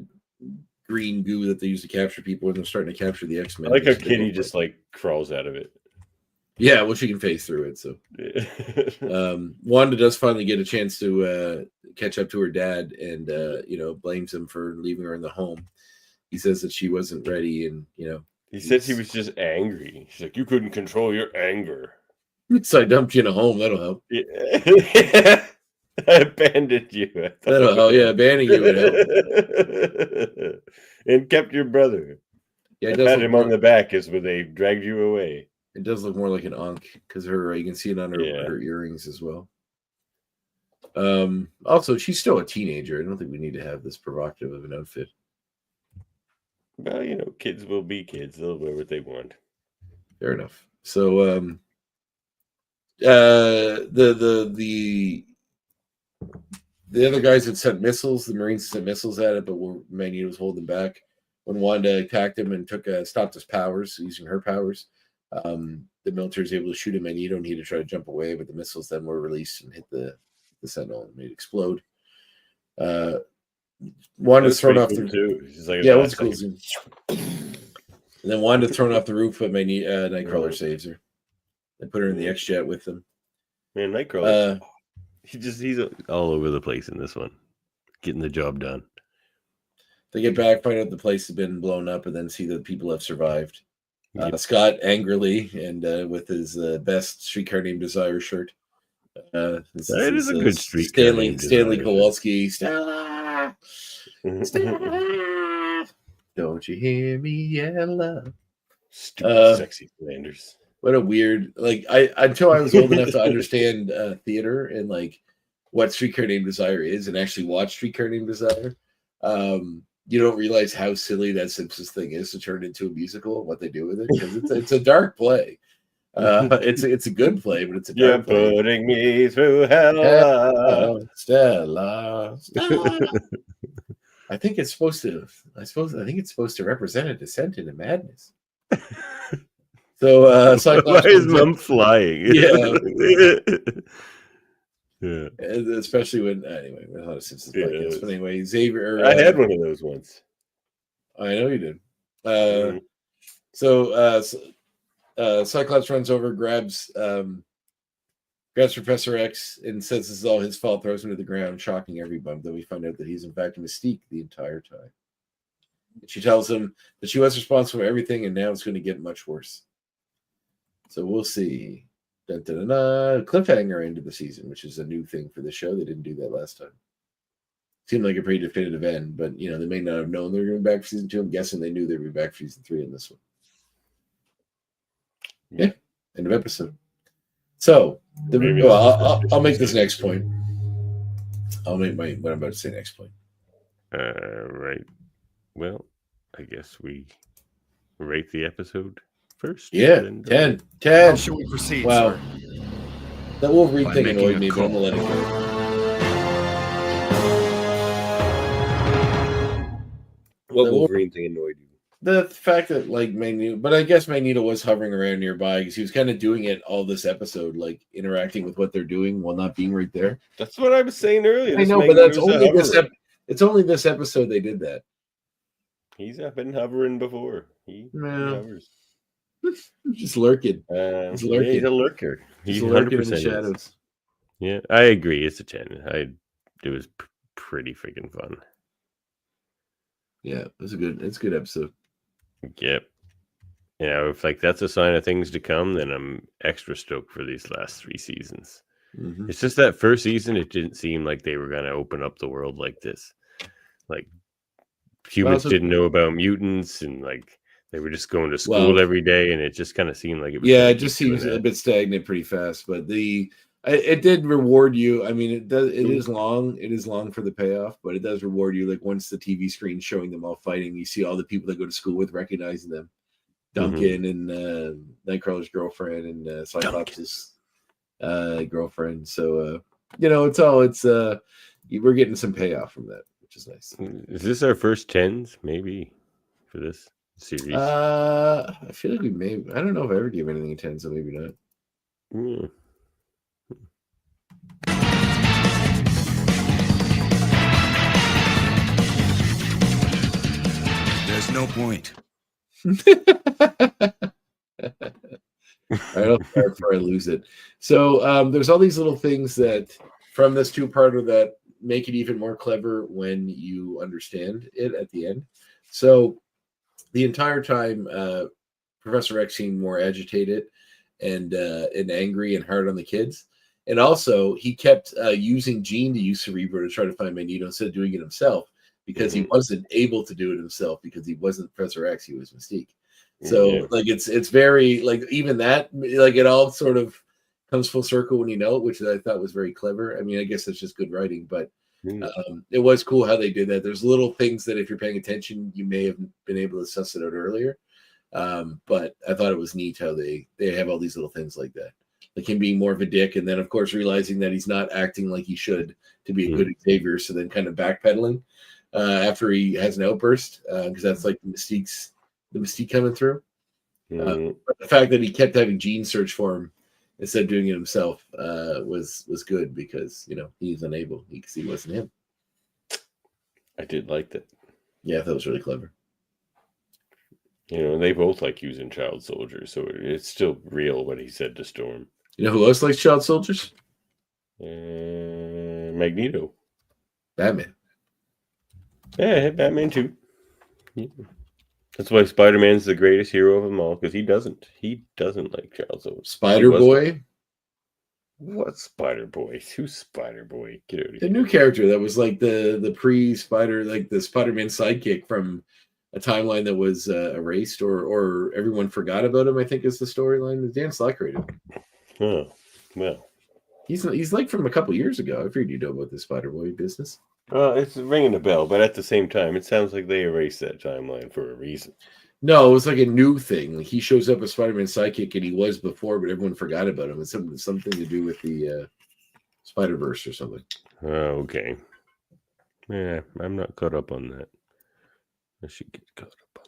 green goo that they use to capture people, and they're starting to capture the X-Men. I like how Kitty just crawls out of it. Yeah, well, she can phase through it. So Wanda does finally get a chance to catch up to her dad, and blames him for leaving her in the home. He says that she wasn't ready, and he said he was just angry. She's like, you couldn't control your anger. So I dumped you in a home. That'll help. Yeah. I abandoned you. That'll help. Yeah, abandoning you would help. And kept your brother. Yeah, I pat him on the back as when they dragged you away. It does look more like an Ankh because you can see it on her earrings as well. Also, she's still a teenager. I don't think we need to have this provocative of an outfit. Well, kids will be kids. They'll wear what they want. Fair enough. So, the the other guys had sent missiles. The Marines sent missiles at it, but Magneto was holding back. When Wanda attacked him and stopped his powers using her powers, the military was able to shoot at Magneto, and he had to try to jump away. But the missiles then were released and hit the Sentinel and made it explode. Wanda's thrown off the like yeah, it was cool. And then Wanda thrown off the roof, but Nightcrawler saves her. They put her in the X-Jet with them. Man, Nightcrawler, he's all over the place in this one, getting the job done. They get back, find out the place has been blown up, and then see that people have survived. Yep. Scott angrily and with his best Streetcar Named Desire shirt. That is a good streetcar. Stanley Kowalski. Stella! Stella! Don't you hear me yell? Stupid sexy Flanders. What a weird, until I was old enough to understand theater and what Streetcar Named Desire is and actually watch Streetcar Named Desire. You don't realize how silly that Simpsons thing is to turn into a musical and what they do with it, because it's a dark play. It's a good play, but it's a dark play. You're putting me through hell, Stella. I think it's supposed to represent a descent into madness. So Cyclops, why is Mom flying? Yeah, especially when anyway, a lot of Simpsons podcasts. But anyway, Xavier. I had one of those once. I know you did. So Cyclops runs over, grabs Professor X, and says this is all his fault. Throws him to the ground, shocking everyone. Though we find out that he's in fact a Mystique the entire time. And she tells him that she was responsible for everything, and now it's going to get much worse. So we'll see. Dun, dun, dun, dun. Cliffhanger end of the season, which is a new thing for the show. They didn't do that last time. Seemed like a pretty definitive end, but they may not have known they were going back for season 2. I'm guessing they knew they would be back for season 3 in this one. Yeah, end of episode. So I'll make this next point. I'll make what I'm about to say next point. Right. Well, I guess we rate the episode first. Yeah, 10. How should we proceed, Wow. sir? That Wolverine By thing making annoyed a me, but I'm call. going to let it go. What Wolverine thing annoyed you? The fact that Magneto, but I guess Magneto was hovering around nearby because he was kind of doing it all this episode, interacting with what they're doing while not being right there. That's what I was saying earlier. I know, but that's only it's only this episode they did that. He's been hovering before. He hovers. Just lurking. He's lurking. Yeah, he's a lurker. He's 100% lurking in the is. shadows. Yeah, I agree. It's a 10. It was pretty freaking fun. Yeah, it's a good episode. Yep. If that's a sign of things to come, then I'm extra stoked for these last 3 seasons. Mm-hmm. It's just that first season, it didn't seem like they were going to open up the world like this. Humans didn't know about mutants, and they were just going to school every day, and it just kind of seemed like it was. Yeah, it just seems a bit stagnant pretty fast, but it did reward you. I mean, it is long. It is long for the payoff, but it does reward you. Once the TV screen showing them all fighting, you see all the people that go to school with recognizing them. Duncan and Nightcrawler's girlfriend and Cyclops' girlfriend. So we're getting some payoff from that, which is nice. Is this our first 10s, maybe, for this series? I feel like we may. I don't know if I ever gave anything a 10, so maybe not. Mm. There's no point. I don't care before I lose it. So there's all these little things that from this 2-parter that make it even more clever when you understand it at the end. So the entire time, Professor X seemed more agitated and angry and hard on the kids. And also, he kept using Jean to use Cerebro to try to find Magneto instead of doing it himself, because he wasn't able to do it himself because he wasn't Professor X, he was Mystique. So it's very even that it all sort of comes full circle when you know it, which I thought was very clever. I mean, I guess that's just good writing, but it was cool how they did that. There's little things that if you're paying attention, you may have been able to suss it out earlier. But I thought it was neat how they have all these little things like that. like him being more of a dick, and then of course realizing that he's not acting like he should to be a good Xavier, so then kind of backpedaling after he has an outburst, because that's like the mystique coming through. But the fact that he kept having Jean search for him instead of doing it himself was good, because he's unable because he wasn't him. I did like that. Yeah, that was really clever. They both like using child soldiers, so it's still real what he said to Storm. You know who else likes child soldiers? Magneto. Batman. Yeah, Batman too. Yeah. That's why Spider-Man's the greatest hero of them all, because he doesn't like child soldiers. Spider-Boy? What Spider-Boy? Who's Spider-Boy? Get out of here. The new character that was like the pre-Spider, like the Spider-Man sidekick from a timeline that was erased or everyone forgot about him, I think is the storyline. Dan Slott created him. Oh, well. He's like from a couple years ago. I figured you know about the Spider-Boy business. Well, it's ringing a bell, but at the same time, it sounds like they erased that timeline for a reason. No, it was like a new thing. Like he shows up as Spider-Man sidekick, and he was before, but everyone forgot about him. It's something to do with the Spider-Verse or something. Oh, okay. Yeah, I'm not caught up on that. I should get caught up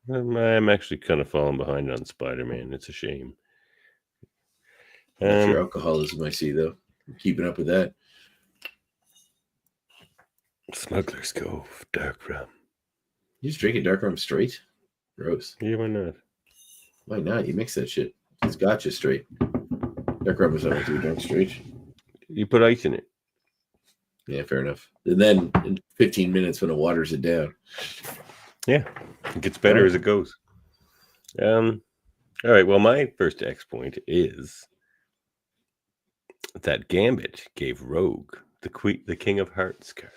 on that. I'm actually kind of falling behind on Spider-Man. It's a shame. That's your alcoholism, I see, though. I'm keeping up with that. Smuggler's Cove, dark rum. You just drinking dark rum straight? Gross. Yeah, why not? Why not? You mix that shit. It's gotcha straight. Dark rum is not what you drink straight. You put ice in it. Yeah, fair enough. And then in 15 minutes when it waters it down. Yeah, it gets better as it goes. All right, well, my first X point is that Gambit gave Rogue the King of Hearts card.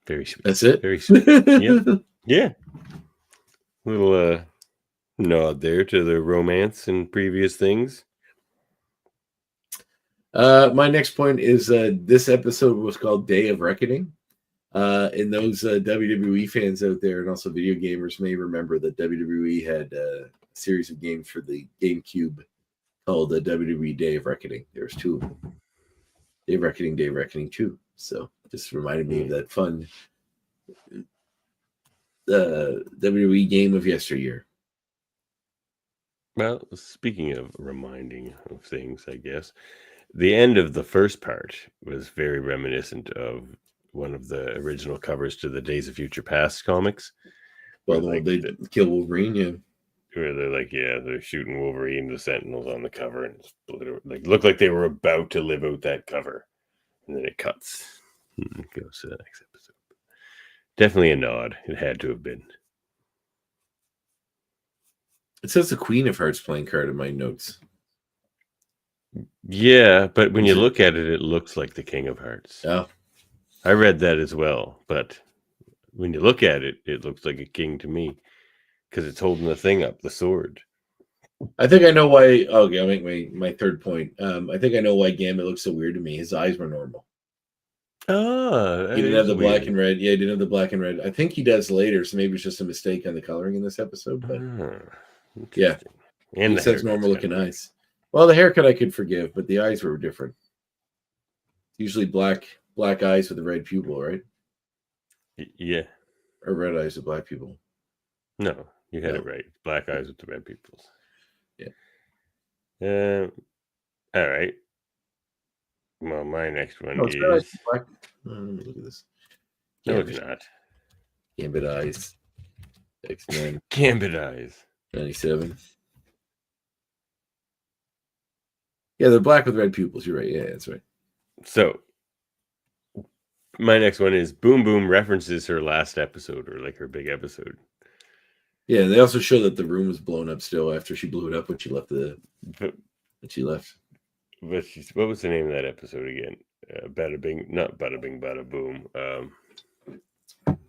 Very sweet. That's it? Very sweet. Yeah. Little nod there to the romance and previous things. My next point is this episode was called Day of Reckoning. And those WWE fans out there and also video gamers may remember that WWE had a series of games for the GameCube called the WWE Day of Reckoning. There's two of them. Day of Reckoning 2. So just reminded me of that fun WWE game of yesteryear. Well, speaking of reminding of things, I guess, the end of the first part was very reminiscent of one of the original covers to the Days of Future Past comics. Well, they kill Wolverine, yeah. Where they're like, they're shooting Wolverine, the Sentinels on the cover, and it looked like they were about to live out that cover. And then it cuts. It goes to the next episode. Definitely a nod. It had to have been. It says the Queen of Hearts playing card in my notes. Yeah, but when you look at it, it looks like the King of Hearts. Oh. I read that as well, but when you look at it, it looks like a king to me because it's holding the thing up, the sword. I think I know why. Okay, I'll make my third point. I think I know why Gambit looks so weird to me. His eyes were normal. Ah, He didn't have the black and red. Yeah, he didn't have the black and red. I think he does later, so maybe it's just a mistake on the coloring in this episode. But yeah, and he says normal looking eyes. Well, the haircut I could forgive, but the eyes were different. Usually black eyes with a red pupil, right? Yeah. Or red eyes with black pupil. No, you had it right. Black eyes with the red pupils. Yeah. All right. Well, my next one is black. Look at this. No, it's not. Gambit eyes. X-Men. Gambit eyes. 97. Yeah, they're black with red pupils. You're right. Yeah, that's right. So, my next one is Boom Boom references her last episode, or like her big episode. Yeah, and they also show that the room was blown up still after she blew it up when she left But what was the name of that episode again? Bada Bing, not Bada Bing, Bada Boom.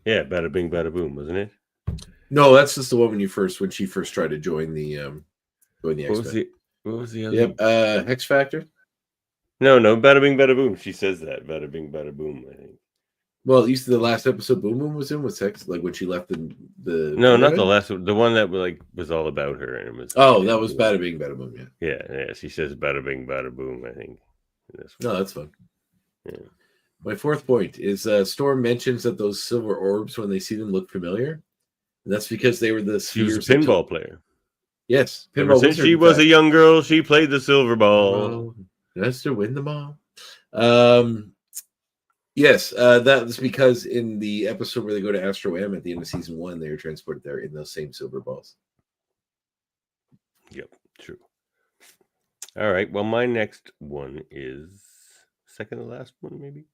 Yeah, Bada Bing, Bada Boom, wasn't it? No, that's just the one when she first tried to join the X-Men. What was the other? Yep, Hex Factor. No, Bada Bing, Bada Boom. She says that Bada Bing, Bada Boom. I think Well, you see the last episode Boom Boom was in with sex, like when she left the No, not the Brotherhood? last one. The one that like was all about her, and it was. Oh, that was Bada Bing Bada Boom. Yeah. Yeah. She says "bada bing, bada boom." I think. No, that's fun. Yeah. My fourth point is Storm mentions that those silver orbs, when they see them, look familiar. And that's because they were the She was a spheres. pinball player. Yes, Ever pinball since wizard. she in was a fact. young girl, she played the silver ball. That's to win them all. Yes, that was because in the episode where they go to Astro M at the end of season 1, they were transported there in those same silver balls. Yep, true. All right. Well, my next one is second to last one, maybe.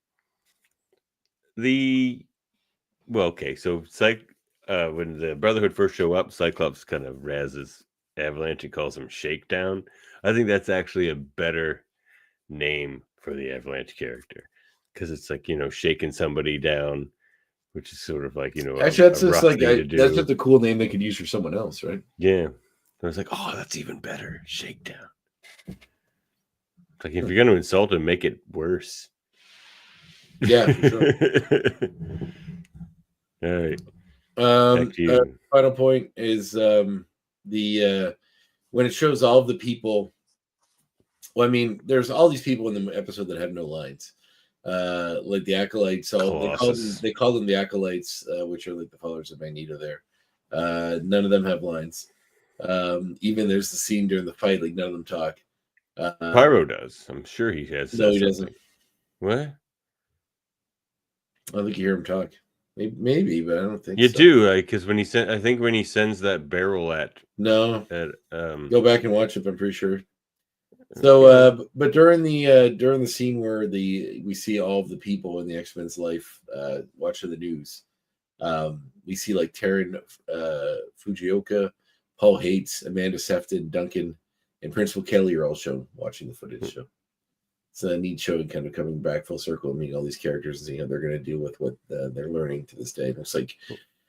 Okay. So, when the Brotherhood first show up, Cyclops kind of razzes Avalanche and calls him Shakedown. I think that's actually a better name for the Avalanche character because it's like shaking somebody down, which is sort of like Actually, that's a just rough like thing to do. that's just a cool name they could use for someone else, right? Yeah. I was like, oh, that's even better. Shakedown. Like if you're going to insult him, make it worse. Yeah, for sure. All right. Back to you. Final point is when it shows all of the people. Well, I mean, there's all these people in the episode that have no lines, like the acolytes. They call them the acolytes, which are like the followers of Magneto. There, none of them have lines. Even there's the scene during the fight, like none of them talk. Pyro does. I'm sure he has. No, he doesn't. What? I don't think you hear him talk. Maybe, but I don't think you so. do, like, because when he sends that barrel at go back and watch it. I'm pretty sure. So, but during the scene where we see all of the people in the X-Men's life watching the news, we see like Taryn Fujioka, Paul Hates, Amanda Sefton, Duncan, and Principal Kelly are all shown watching the footage. So it's a neat show and kind of coming back full circle and meeting all these characters and seeing how they're going to deal with what they're learning to this day. And it's like,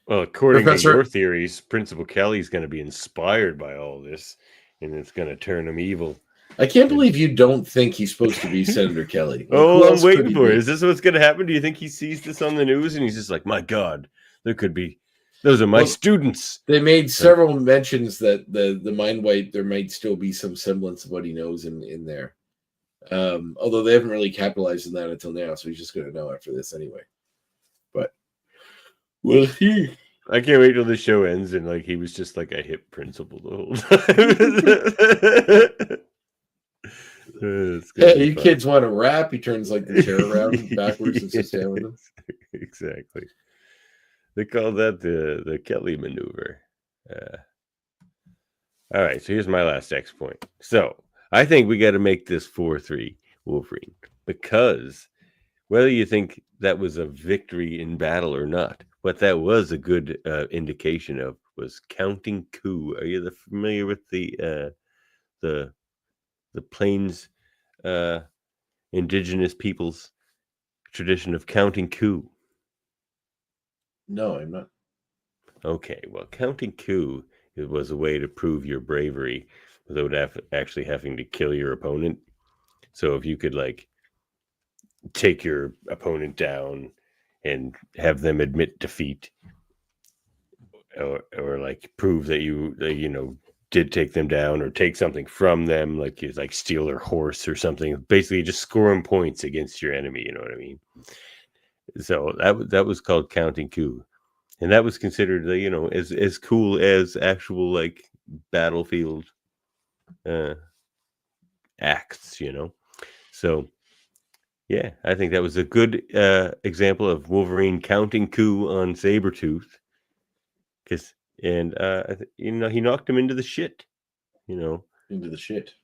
well, according to your theories, Principal Kelly's going to be inspired by all this, and it's going to turn him evil. I can't believe you don't think he's supposed to be Senator Kelly. I'm waiting for it. Is this what's going to happen? Do you think he sees this on the news and he's just like, my God, those are my students. They made several mentions that the mind wipe, there might still be some semblance of what he knows in there. Although they haven't really capitalized on that until now, so he's just going to know after this anyway. But we'll see. I can't wait till the show ends and like he was just like a hip principal the whole time. Yeah, you kids want to rap? He turns like the chair around backwards and sits down with them. Exactly. They call that the Kelly maneuver. All right, so here's my last X point. So I think we got to make this 4-3 Wolverine because whether you think that was a victory in battle or not, what that was a good indication of was counting coup. Are you familiar with the Plains indigenous peoples tradition of counting coup? No, I'm not. Okay, well, counting coup was a way to prove your bravery without actually having to kill your opponent. So if you could like take your opponent down and have them admit defeat, or like prove that you did take them down or take something from them, like you like steal their horse or something. Basically, just scoring points against your enemy. You know what I mean? So that was called counting coup, and that was considered as cool as actual like battlefield acts. So yeah, I think that was a good example of Wolverine counting coup on Sabretooth. And he knocked him into the shit. Into the shit.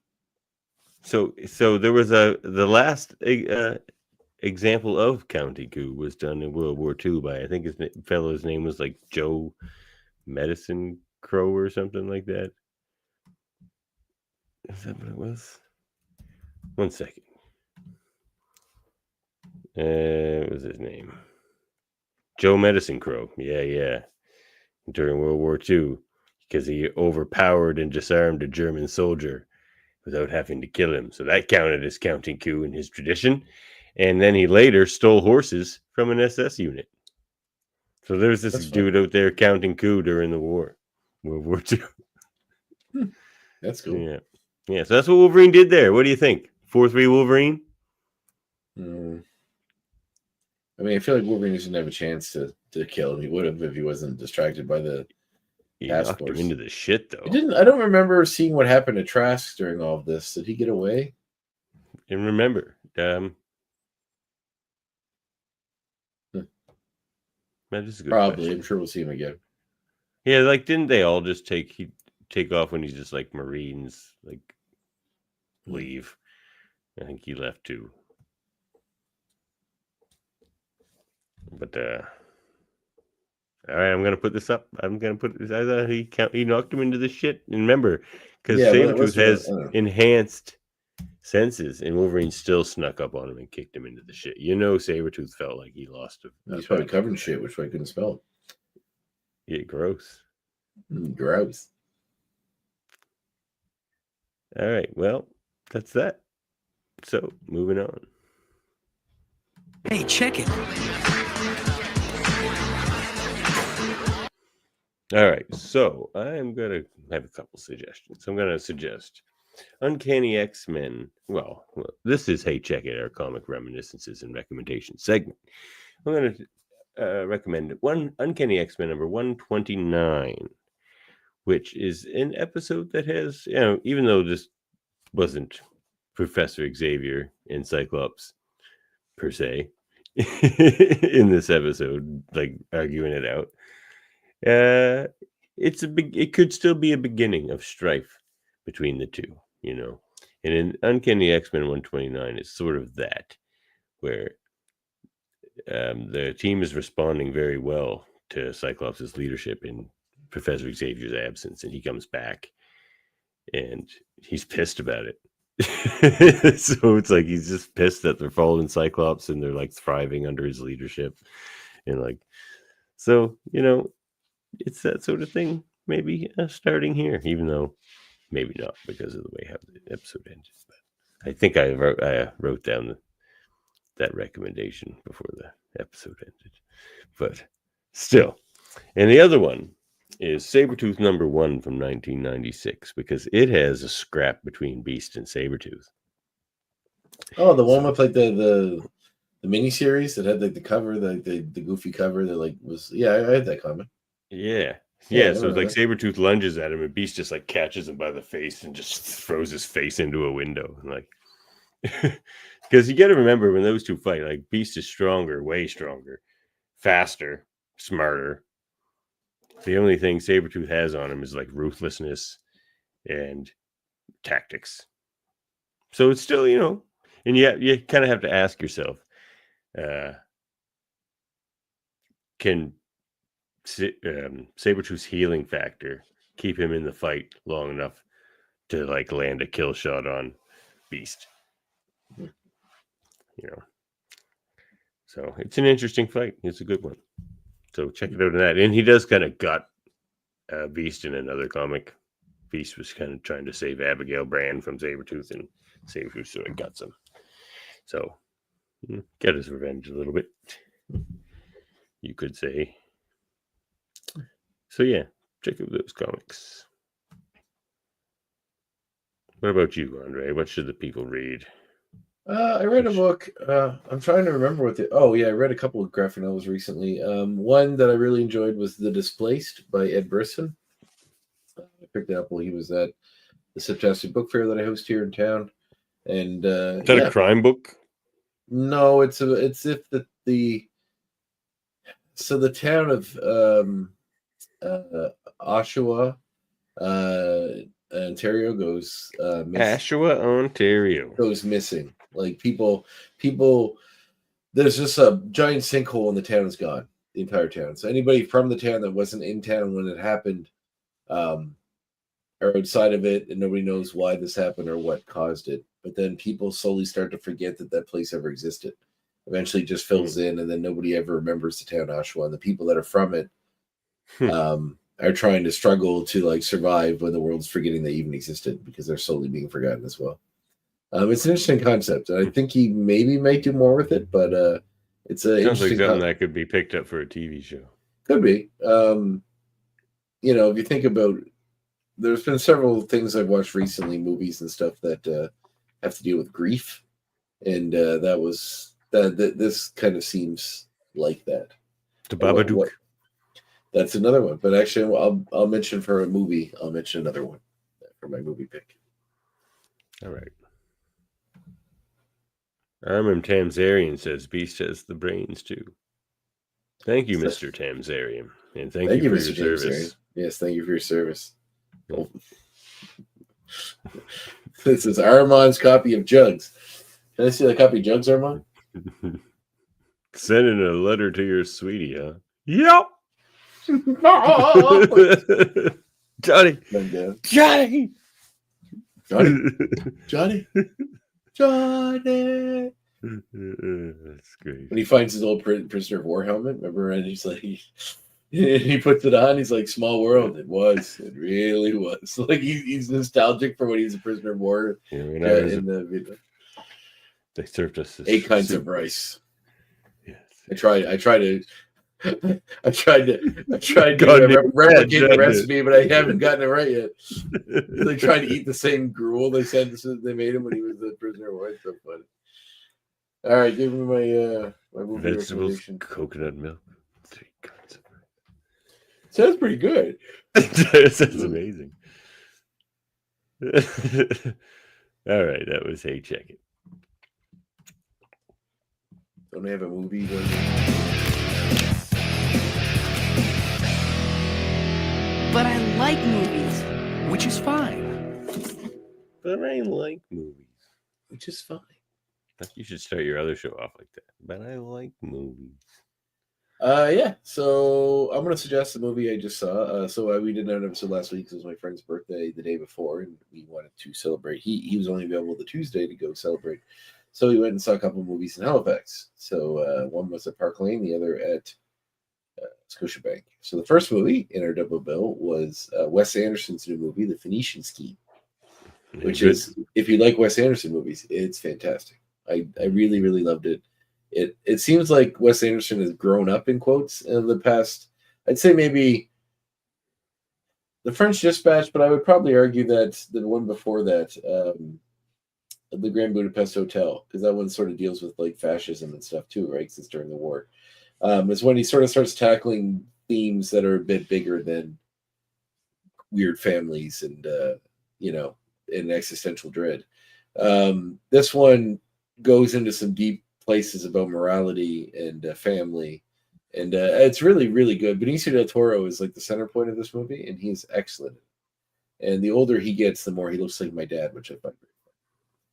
So there was the last example of counting coup was done in World War II by, I think his fellow's name was like Joe Medicine Crow or something like that. Is that what it was? 1 second. What was his name? Joe Medicine Crow. Yeah. During World War II, because he overpowered and disarmed a German soldier without having to kill him. So that counted as counting coup in his tradition. And then he later stole horses from an SS unit. So there's this That's dude out there counting coup during the war, World War II. That's cool. Yeah. Yeah, so that's what Wolverine did there. What do you think? 4-3 Wolverine? Mm. I mean, I feel like Wolverine didn't have a chance to kill him. He would have if he wasn't distracted by the He task knocked him force. into the shit, though. He didn't. I don't remember seeing what happened to Trask during all of this. Did he get away? And remember, that is a good Probably. question. I'm sure we'll see him again. Yeah, like, didn't they all just take off when he's just like Marines, like, leave? I think he left too. But all right, I'm gonna put this up. I'm gonna put this. I thought he knocked him into the shit. And remember, because Sabretooth has enhanced senses, and Wolverine still snuck up on him and kicked him into the shit. You know, Sabretooth felt like he lost him. He's probably covered in shit, which I couldn't spell. Yeah, gross. Gross. All right, well, that's that. So, moving on. Hey, check it. All right, so I'm going to have a couple suggestions. I'm going to suggest Uncanny X-Men. Well, this is Hey Check It, our comic reminiscences and recommendations segment. I'm going to recommend one Uncanny X-Men number 129, which is an episode that has, even though this wasn't Professor Xavier and Cyclops per se in this episode, like arguing it out. It could still be a beginning of strife between the two, And in Uncanny X-Men 129, it's sort of that, where the team is responding very well to Cyclops' leadership in Professor Xavier's absence, and he comes back, and he's pissed about it. So it's like he's just pissed that they're following Cyclops and they're like thriving under his leadership, and like, so it's that sort of thing. Maybe starting here, even though maybe not because of the way how the episode ended. But I think I wrote down that recommendation before the episode ended. But still, and the other one is Sabretooth number 1 from 1996, because it has a scrap between Beast and Sabretooth. Oh, the one with like the miniseries that had like the cover, the goofy cover that like was, I had that comic. Yeah. So it's like Sabretooth lunges at him and Beast just like catches him by the face and just throws his face into a window. And like, because you got to remember when those two fight, like Beast is stronger, way stronger, faster, smarter. The only thing Sabretooth has on him is like ruthlessness and tactics. So it's still, and you kind of have to ask yourself, can Sabretooth's healing factor keep him in the fight long enough to like land a kill shot on Beast? So it's an interesting fight. It's a good one. So check it out in that. And he does kind of gut Beast in another comic. Beast was kind of trying to save Abigail Brand from Sabretooth, and Sabretooth sort of guts him. So get his revenge a little bit, you could say. So yeah, check out those comics. What about you, Andre? What should the people read? I read a book. I'm trying to remember what I read a couple of graphic novels recently. One that I really enjoyed was The Displaced by Ed Brisson. I picked it up while he was at the Septastic Book Fair that I host here in town. And is that a crime book? No, it's if the town of Oshawa, Ontario goes Oshawa, Ontario goes missing. Like people, there's just a giant sinkhole and the town is gone. The entire town. So anybody from the town that wasn't in town when it happened, are outside of it, and nobody knows why this happened or what caused it. But then people slowly start to forget that place ever existed. Eventually, it just fills in, and then nobody ever remembers the town Oshawa. And the people that are from it, are trying to struggle to like survive when the world's forgetting they even existed, because they're slowly being forgotten as well. It's an interesting concept. I think he maybe might do more with it, but it's an Sounds like interesting something that could be picked up for a TV show. Could be. If you think about, there's been several things I've watched recently, movies and stuff that have to deal with grief, and this kind of seems like that. The Babadook. That's another one, but actually, I'll mention for a movie. I'll mention another one for my movie pick. All right. Armin Tamzarian says Beast has the brains too. Thank you, Mr. Tamzarian. And thank you for Mr. your service. Yes, thank you for your service. This is Armand's copy of Jugs. Can I see the copy of Jugs, Armand? Sending a letter to your sweetie, huh? Yep. Johnny. Johnny. Johnny. Johnny. That's great. When he finds his old prisoner of war helmet, remember? And he's like, he puts it on. He's like, "Small world." It was. It really was. Like he's nostalgic for when he was a prisoner of war. Yeah, they served us 8 kinds of rice. Yes. I tried to replicate the recipe, but I haven't gotten it right yet. They tried to eat the same gruel they said they made him when he was a prisoner of war. It's so funny. All right, give me my movie vegetables, coconut milk, 3 kinds of rice. Sounds pretty good. That sounds amazing. All right, that was Hey Check It. Don't I have a movie? But I like movies, Which is fine. But I like movies. Which is fine. I think you should start your other show off like that. But I like movies. Yeah. So I'm gonna suggest the movie I just saw. We did an episode last week. It was my friend's birthday the day before, and we wanted to celebrate. He was only available the Tuesday to go celebrate, so we went and saw a couple of movies in Halifax. So one was at Park Lane, the other at Scotiabank. So the first movie in our double bill was Wes Anderson's new movie, The Phoenician Scheme, which is, if you like Wes Anderson movies, it's fantastic. I really, really loved it. It seems like Wes Anderson has grown up, in quotes, in the past. I'd say maybe The French Dispatch, but I would probably argue that the one before that, The Grand Budapest Hotel, because that one sort of deals with like fascism and stuff too, right? Because it's during the war. Is when he sort of starts tackling themes that are a bit bigger than weird families and and existential dread. This one goes into some deep places about morality and family, and it's really, really good. Benicio del Toro is like the center point of this movie, and he's excellent. And the older he gets, the more he looks like my dad, which I find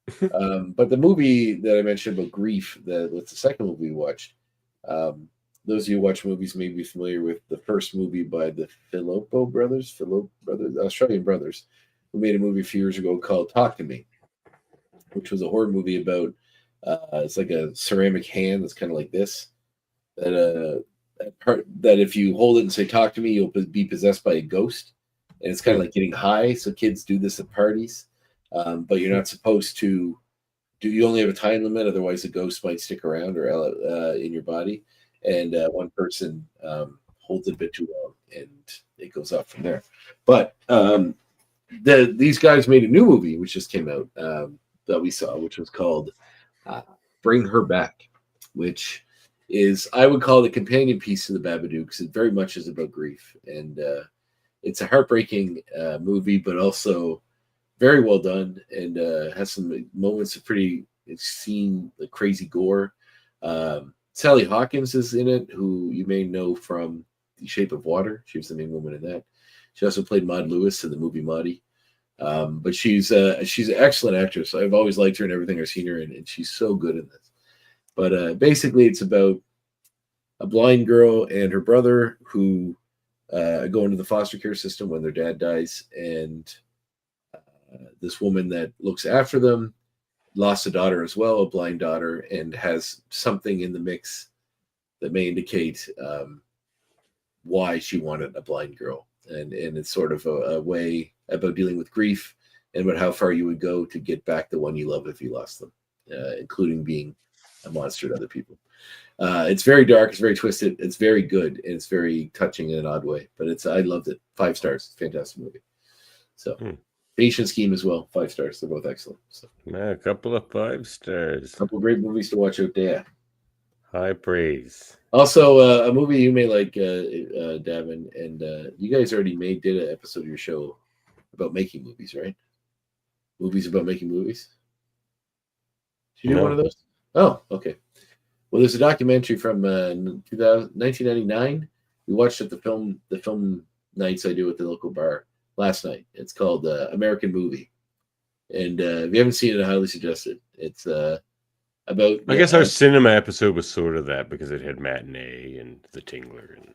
very funny. But the movie that I mentioned about grief, what's the second movie we watched? Those of you who watch movies may be familiar with the first movie by the Philip brothers, Australian brothers, who made a movie a few years ago called Talk to Me, which was a horror movie about it's like a ceramic hand that's kind of like this. That if you hold it and say "talk to me," you'll be possessed by a ghost, and it's kind of like getting high. So kids do this at parties, but you're not supposed to do. You only have a time limit, otherwise the ghost might stick around or in your body. And one person holds it a bit too long, and it goes up from there. But these guys made a new movie which just came out that we saw, which was called Bring Her Back, which is, I would call it a companion piece to the Babadook, because it very much is about grief. And it's a heartbreaking movie, but also very well done, and has some moments of pretty obscene, like crazy gore. Sally Hawkins is in it, who you may know from The Shape of Water. She was the main woman in that. She also played Maud Lewis in the movie Maudie. But she's an excellent actress. I've always liked her in everything I've seen her in, and she's so good in this. But basically, it's about a blind girl and her brother who go into the foster care system when their dad dies, and this woman that looks after them lost a daughter as well, a blind daughter, and has something in the mix that may indicate why she wanted a blind girl. And it's sort of a way about dealing with grief and about how far you would go to get back the one you love if you lost them, including being a monster to other people. It's very dark, it's very twisted, it's very good, and it's very touching in an odd way. But I loved it. 5 stars, fantastic movie. So Patient Scheme as well, 5 stars. They're both excellent. So A couple of 5 stars. a couple great movies to watch out there. High praise. Also, a movie you may like, Davin, and you guys already did an episode of your show about making movies, right? Movies about making movies. Did you do one of those? Oh, okay. Well, there's a documentary from 1999. We watched at the film nights I do at the local bar last night. It's called American Movie, and if you haven't seen it, I highly suggest it. It's about. I guess our cinema episode was sort of that because it had Matinee and The Tingler, and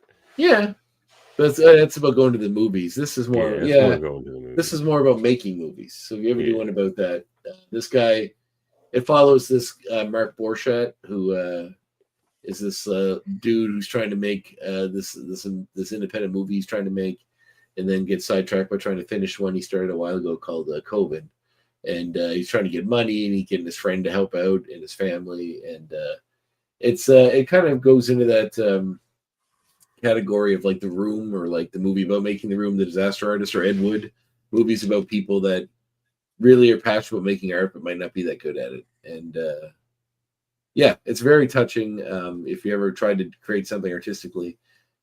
but that's about going to the movies. This is more, more going to the movies. This is more about making movies. So if you ever do one about that, this guy. It follows this Mark Borchardt, who is this dude who's trying to make this independent movie he's trying to make, and then gets sidetracked by trying to finish one he started a while ago called COVID. And he's trying to get money, and he's getting his friend to help out and his family. And it kind of goes into that category of like The Room, or like the movie about making The Room, The Disaster Artist, or Ed Wood, movies about people that really are passionate about making art but might not be that good at it. And it's very touching. If you ever tried to create something artistically,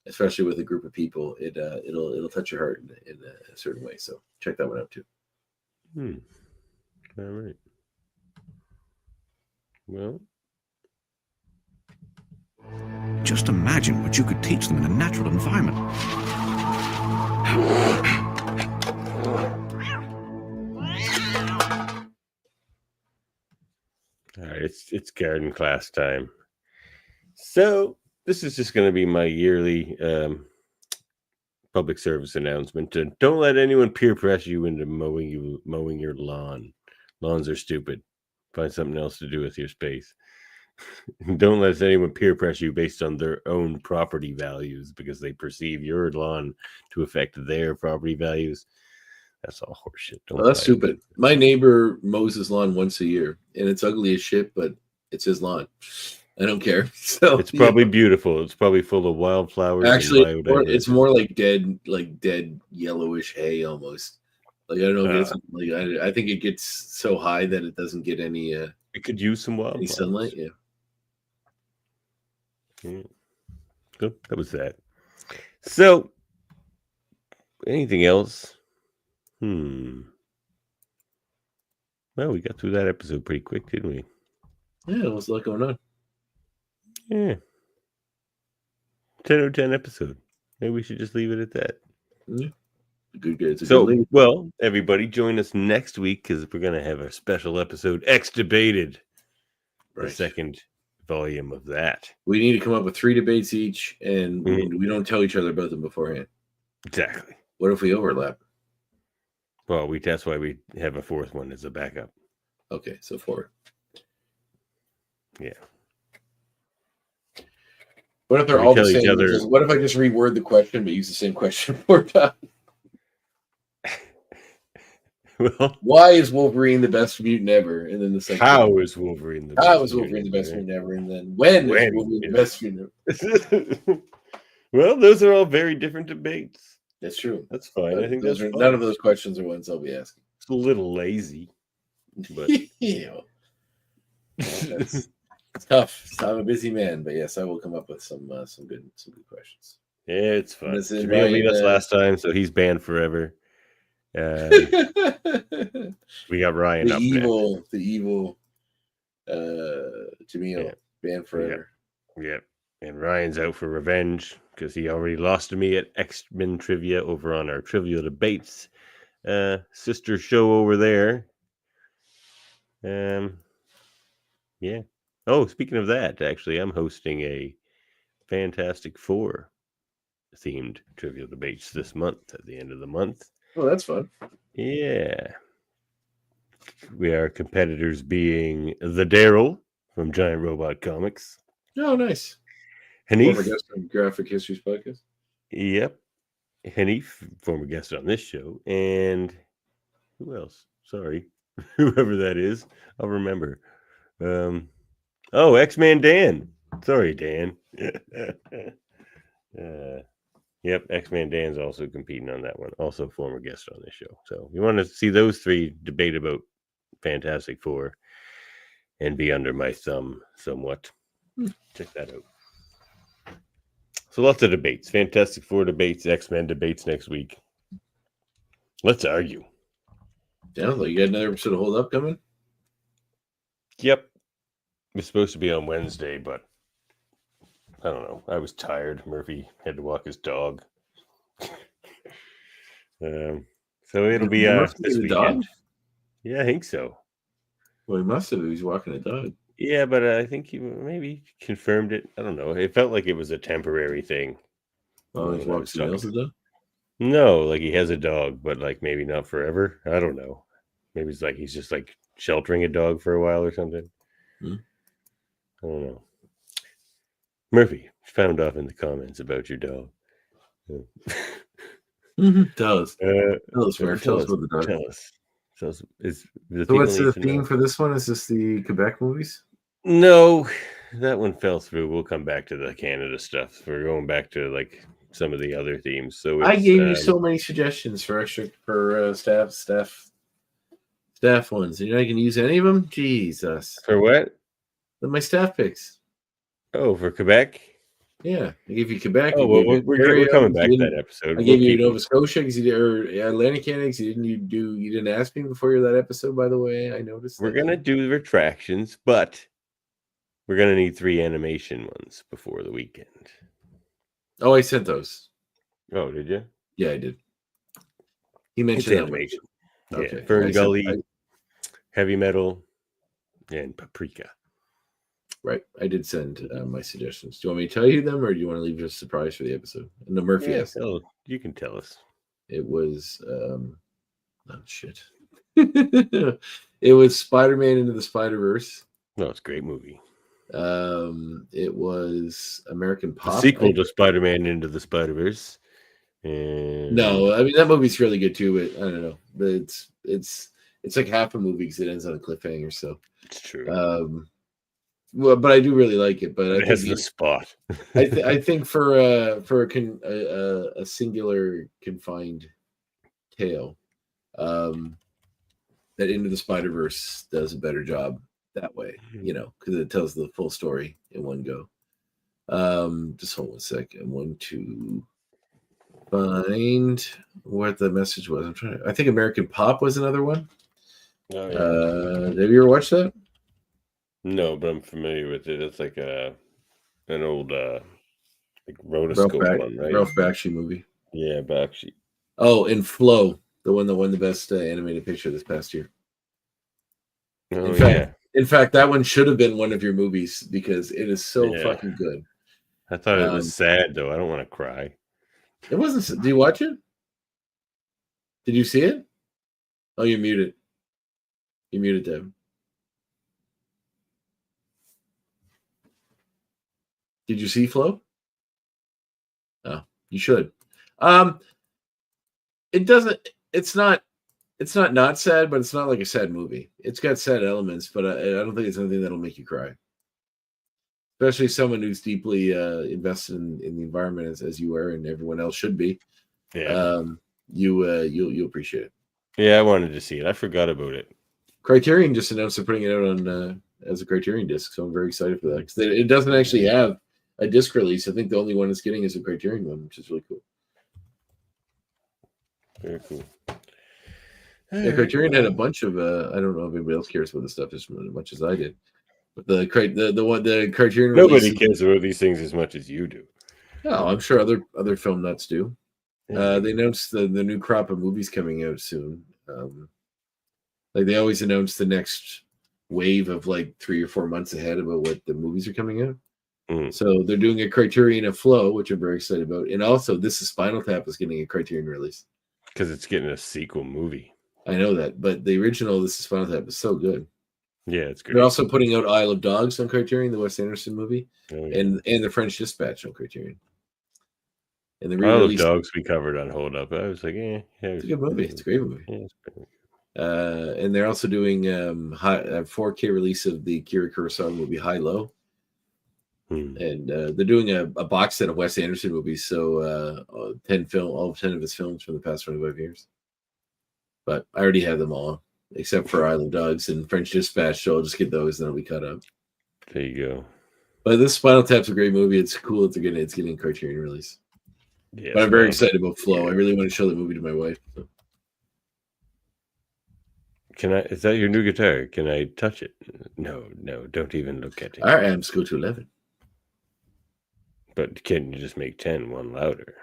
especially with a group of people, it'll touch your heart in a certain way. So check that one out too. All right. Well, Just imagine what you could teach them in a natural environment. all right, it's garden class time. So this is just going to be my yearly public service announcement. Don't let anyone peer pressure you into mowing your lawn. Lawns are stupid. Find something else to do with your space. Don't let anyone peer pressure you based on their own property values because they perceive your lawn to affect their property values. That's all horseshit. That's stupid. My neighbor mows his lawn once a year, and it's ugly as shit, but it's his lawn. I don't care. So it's probably beautiful. It's probably full of wildflowers. Actually, it's more like dead yellowish hay almost. Like I don't know if it's like I think it gets so high that it doesn't get any. It could use some wildflowers. Sunlight. Yeah. Good. That was that. So, anything else? Well, we got through that episode pretty quick, didn't we? Yeah, there was a lot going on. Yeah. 10 out of 10 episode. Maybe we should just leave it at that. Yeah. Good. So, well, everybody join us next week because we're going to have a special episode, X Debated. Right. The second volume of that. We need to come up with 3 debates each, and we don't tell each other about them beforehand. Exactly. What if we overlap? Well, that's why we have a 4th one as a backup. Okay, so 4. Yeah. What if they're all the same? What if I just reword the question but use the same question 4 times? Well, why is Wolverine the best mutant ever? And then the second. How is Wolverine the best mutant ever? And then when is Wolverine the best mutant ever? Well, those are all very different debates. That's true. That's fine. I think that's fine. None of those questions are ones I'll be asking. It's a little lazy, but it's tough. I'm a busy man, but yes, I will come up with some good questions. Yeah, it's fun. Jamil beat us last time, so he's banned forever. We got Ryan up the evil Jamil banned forever. Yep. And Ryan's out for revenge because he already lost to me at X-Men Trivia over on our Trivial Debates sister show over there. Yeah. Oh, speaking of that, actually, I'm hosting a Fantastic Four themed Trivial Debates this month at the end of the month. Oh, that's fun. Yeah. We are competitors being the Daryl from Giant Robot Comics. Oh, nice. Hanif. Former guest on Graphic Histories Podcast. Yep. Hanif, former guest on this show. And who else? Sorry, whoever that is, I'll remember. Oh, X-Man Dan. Sorry, Dan. Yep, X-Man Dan's also competing on that one. Also former guest on this show. So you want to see those three debate about Fantastic Four and be under my thumb somewhat. Check that out. So lots of debates. Fantastic Four debates, X-Men debates next week. Let's argue. Sounds like you got another episode of Hold Up coming. Yep. It's supposed to be on Wednesday, but I don't know. I was tired. Murphy had to walk his dog. So it'll be this weekend. Dog? Yeah, I think so. Well, he must have. He was walking a dog. Yeah, but I think he maybe confirmed it. I don't know. It felt like it was a temporary thing. Oh, he's walking somebody else's dog? No, like he has a dog, but like maybe not forever. I don't know. Maybe it's like he's just like sheltering a dog for a while or something. I don't know. Murphy, found off in the comments about your dog. Tell us. Tell us about the dog. Tell us. So what's the theme for this one? Is this the Quebec movies? No, that one fell through. We'll come back to the Canada stuff. We're going back to like some of the other themes. So I gave you so many suggestions for staff ones. You're not going to use any of them? Jesus. For what? My staff picks. Oh, for Quebec? Yeah, I gave you Quebec. Oh, well, we're coming back to that episode. I gave you Nova Scotia because or Atlantic Canada because you didn't ask me before you that episode. By the way, I noticed. We're gonna do the retractions, but we're gonna need 3 animation ones before the weekend. Oh, I sent those. Oh, did you? Yeah, I did. He mentioned animation. Okay. Yeah, Fern Gully, Heavy Metal, and Paprika. Right. I did send my suggestions. Do you want me to tell you them, or do you want to leave just a surprise for the episode? No, Murphy asked. You can tell us. It was shit. It was Spider-Man Into the Spider-Verse. No, it's a great movie. It was American Pop. The sequel to Spider-Man Into the Spider-Verse. And... No, I mean that movie's really good too, but I don't know. But it's like half a movie because it ends on a cliffhanger. So it's true. Well, but I do really like it. But it has the spot. I think for a singular confined tale, that Into the Spider-Verse does a better job that way. Because it tells the full story in one go. Just hold 1 second. I want to find what the message was. I think American Pop was another one. Oh, yeah. Have you ever watched that? No, but I'm familiar with it. It's like an old like rotoscope one, right? Ralph Bakshi movie. Yeah, Bakshi. Oh, and Flow, the one that won the best animated picture this past year. Oh, in fact, that one should have been one of your movies because it is so fucking good. I thought it was sad though. I don't want to cry. It wasn't. Did you watch it? Did you see it? Oh, you're muted. You're muted, Deb. Did you see Flow? Oh, you should. It doesn't. It's not sad, but it's not like a sad movie. It's got sad elements, but I don't think it's anything that'll make you cry. Especially someone who's deeply invested in the environment as you are, and everyone else should be. Yeah. You'll appreciate it. Yeah, I wanted to see it. I forgot about it. Criterion just announced they're putting it out on as a Criterion disc, so I'm very excited for that because it doesn't actually have a disc release. I think the only one it's getting is a Criterion one, which is really cool. Very cool. Yeah, Criterion had a bunch of I don't know if anybody else cares about this stuff as much as I did. But the Criterion nobody cares about these things as much as you do. No, I'm sure other film nuts do. They announced the new crop of movies coming out soon. Like they always announce the next wave of like 3 or 4 months ahead about what the movies are coming out. So they're doing a Criterion of Flow, which I'm very excited about. And also, This is Spinal Tap is getting a Criterion release. Because it's getting a sequel movie. I know that, but the original This is Spinal Tap is so good. Yeah, it's great. They're also putting out Isle of Dogs on Criterion, the Wes Anderson movie, and the French Dispatch on Criterion. And the Isle of Dogs we covered on Hold Up. I was like, it's a good movie. It's a great movie. Yeah, And they're also doing a 4K release of the Akira Kurosawa movie High Low. And they're doing a box set of Wes Anderson movies, so 10 all 10 of his films from the past 25 years. But I already have them all, except for Isle of Dogs and French Dispatch, so I'll just get those and then we cut up. There you go. But this Spinal Tap's a great movie. It's cool that it's getting a Criterion release. Yeah, but I'm very excited about Flow. I really want to show the movie to my wife. So. Can I? Is that your new guitar? Can I touch it? No, don't even look at it. Our amps go to 11. But can you just make 10 one louder?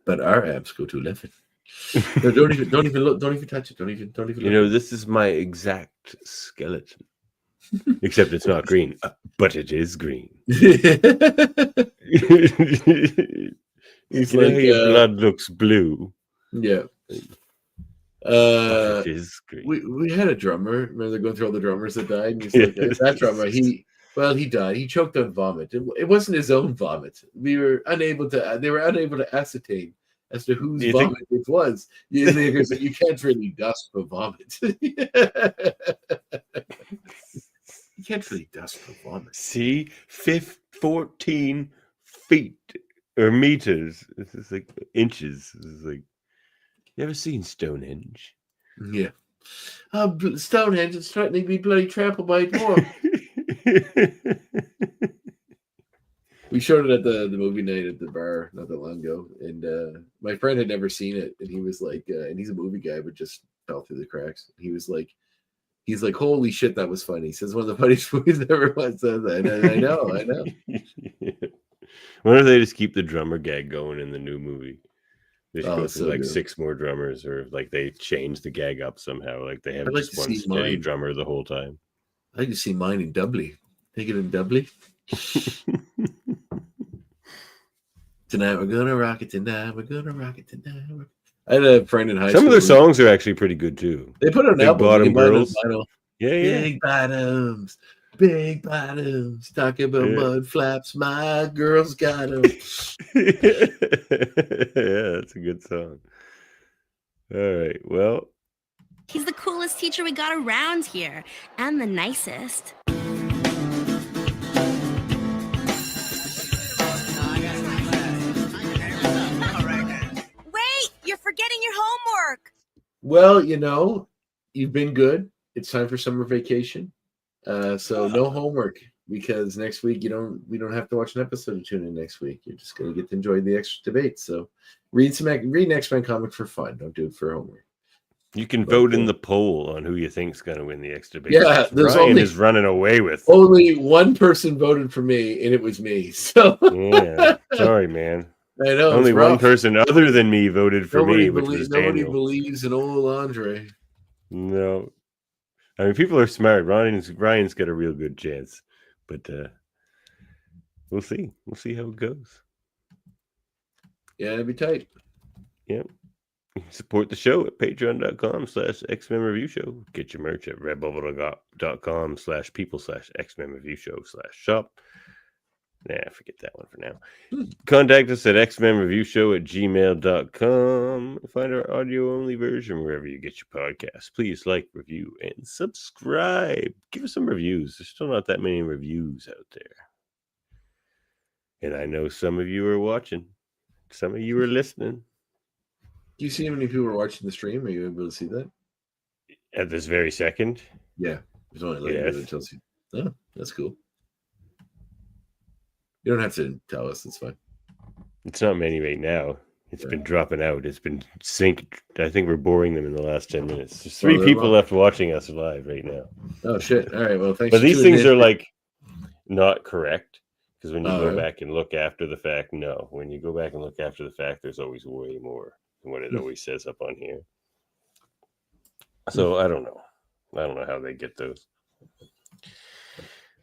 But our amps go to 11. No, don't even look. Don't even touch it. Don't even. You know, this is my exact skeleton. Except it's not green, but it is green. He's like, blood looks blue. Yeah. It is green. We had a drummer. Remember, they're going through all the drummers that died. And he's like, that drummer, he died. He choked on vomit. It wasn't his own vomit. They were unable to ascertain as to whose vomit it was. You can't really dust for vomit. You can't really dust for vomit. See, 14 feet or meters. This is like inches. This is like, you ever seen Stonehenge? Yeah. Stonehenge is threatening to be bloody trampled by a dwarf. We showed it at the movie night at the bar not that long ago, and my friend had never seen it, and he was like, and he's a movie guy, but just fell through the cracks. He's like, holy shit, that was funny. He says one of the funniest movies ever was. I know. Why don't they just keep the drummer gag going in the new movie? They should go through like good. 6 more drummers, or like they change the gag up somehow. Like they have just one steady drummer the whole time. I like to see mine in Dublin. Take it in Dublin. Tonight we're gonna rock it. Tonight we're gonna rock it. Tonight. I had a friend in high school. Some of their songs are actually pretty good too. They put an album. Bottom Girls. Yeah. Big bottoms. Talking about mud flaps. My girls got them. Yeah, that's a good song. All right. Well, he's the coolest teacher we got around here, and the nicest. Forgetting your homework. Well, you've been good. It's time for summer vacation. So no homework, because next week we don't have to watch an episode of Tune In next week. You're just gonna get to enjoy the extra debates. So read an X-Men comic for fun. Don't do it for homework. You can vote in the poll on who you think's going to win the X debate. Yeah, Ryan is running away with. Only one person voted for me, and it was me. So yeah, sorry, man. I know. Only one person other than me voted for me, which was Daniel. Nobody believes in old Andre. No, I mean, people are smart. Ryan's got a real good chance, but we'll see. We'll see how it goes. Yeah, it'd be tight. Yep. Support the show at patreon.com/X-Men Review Show. Get your merch at redbubble.com/people/X-Men Review Show/shop. Nah, forget that one for now. Contact us at xmenreviewshow@gmail.com. Find our audio-only version wherever you get your podcasts. Please like, review, and subscribe. Give us some reviews. There's still not that many reviews out there. And I know some of you are watching. Some of you are listening. Do you see how many people are watching the stream? Are you able to see that? At this very second? Yeah. There's only it tells you. Oh, that's cool. You don't have to tell us. It's fine. It's not many right now. It's been dropping out. It's been synced. I think we're boring them in the last 10 minutes. There's 3 people left watching us live right now. Oh, shit. All right. Well, thanks. But these things are like not correct, because when you go back and look after the fact, no. When you go back and look after the fact, there's always way more than what it always says up on here. So I don't know. I don't know how they get those.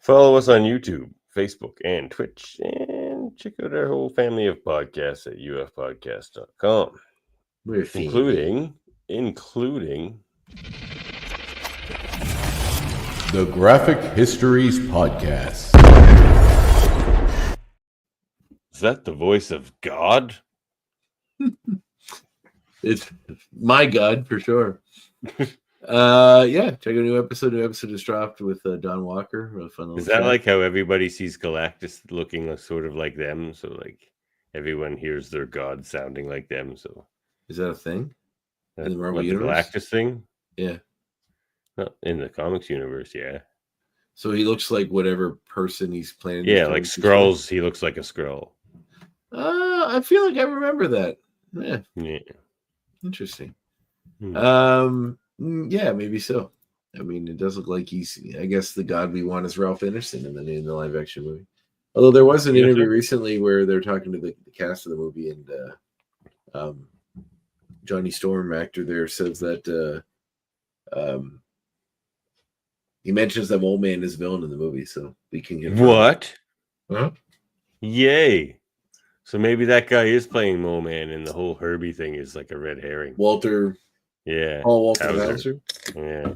Follow us on YouTube, Facebook, and Twitch, and check out our whole family of podcasts at ufpodcast.com, including the Graphic Histories Podcast. Is that the voice of God? It's my God, for sure. Yeah, check out a new episode. New episode is dropped with Don Walker. Really fun little Is that chat. like how everybody sees Galactus looking sort of like them? So like everyone hears their god sounding like them. So Is that a thing in the Marvel what, the universe? Galactus thing? Yeah. No, in the comics universe, yeah. So he looks like whatever person he's playing. Yeah, like Skrulls, he looks like a Skrull. I feel like I remember that. Yeah, Yeah. interesting. Hmm. Yeah, maybe so. I mean, it does look like he's. I guess the god we want is Ralph Ineson in the live action movie. Although there was an Yes, interview sir. recently where they're talking to the cast of the movie, and Johnny Storm, actor there, says that he mentions that Mole Man is villain in the movie, so we can get What? Huh? Yay. So maybe that guy is playing Mole Man and the whole Herbie thing is like a red herring. Walter Yeah. Walter Hauser. Hauser. Yeah.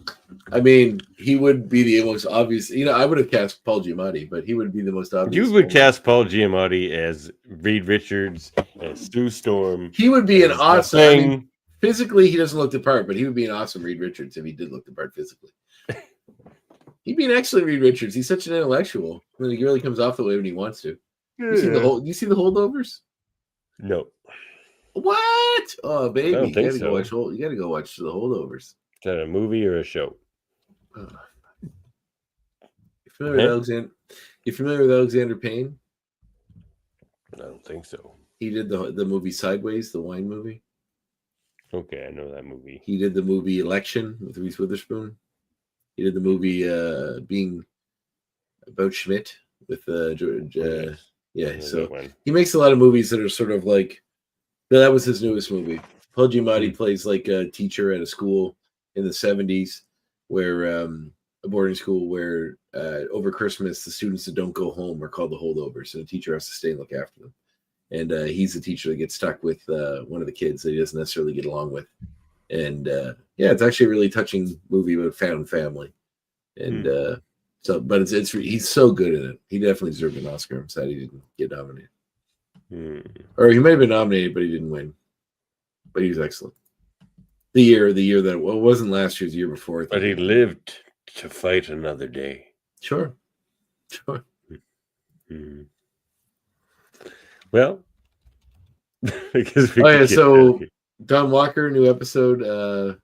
I mean, he would be the most obvious. I would have cast Paul Giamatti, but he would be the most obvious. You would cast Paul Giamatti as Reed Richards, as Sue Storm. He would be an as awesome. the I Thing. mean, physically, he doesn't look the part, but he would be an awesome Reed Richards if he did look the part physically. He'd be an excellent Reed Richards. He's such an intellectual. I mean, he really comes off the way when he wants to. You see the holdovers? No. What? Oh, baby, don't you think gotta so. go watch. You gotta go watch the holdovers. Is that a movie or a show? You familiar with Alexander Payne? I don't think so. He did the movie Sideways, the wine movie. Okay, I know that movie. He did the movie Election with Reese Witherspoon. He did the movie Being About Schmidt with George. Yeah, so he makes a lot of movies that are sort of like that was his newest movie. Paul Giamatti plays like a teacher at a school in the 70s, where a boarding school where over Christmas the students that don't go home are called the holdovers, and the teacher has to stay and look after them. And he's the teacher that gets stuck with one of the kids that he doesn't necessarily get along with. And yeah, it's actually a really touching movie about found family. And but he's so good in it. He definitely deserved an Oscar. I'm sad he didn't get nominated. Or he might have been nominated, but he didn't win. But he was excellent. The year that it wasn't last year's, the year before. But he lived to fight another day. Sure. Well, I guess so Don Walker, new episode.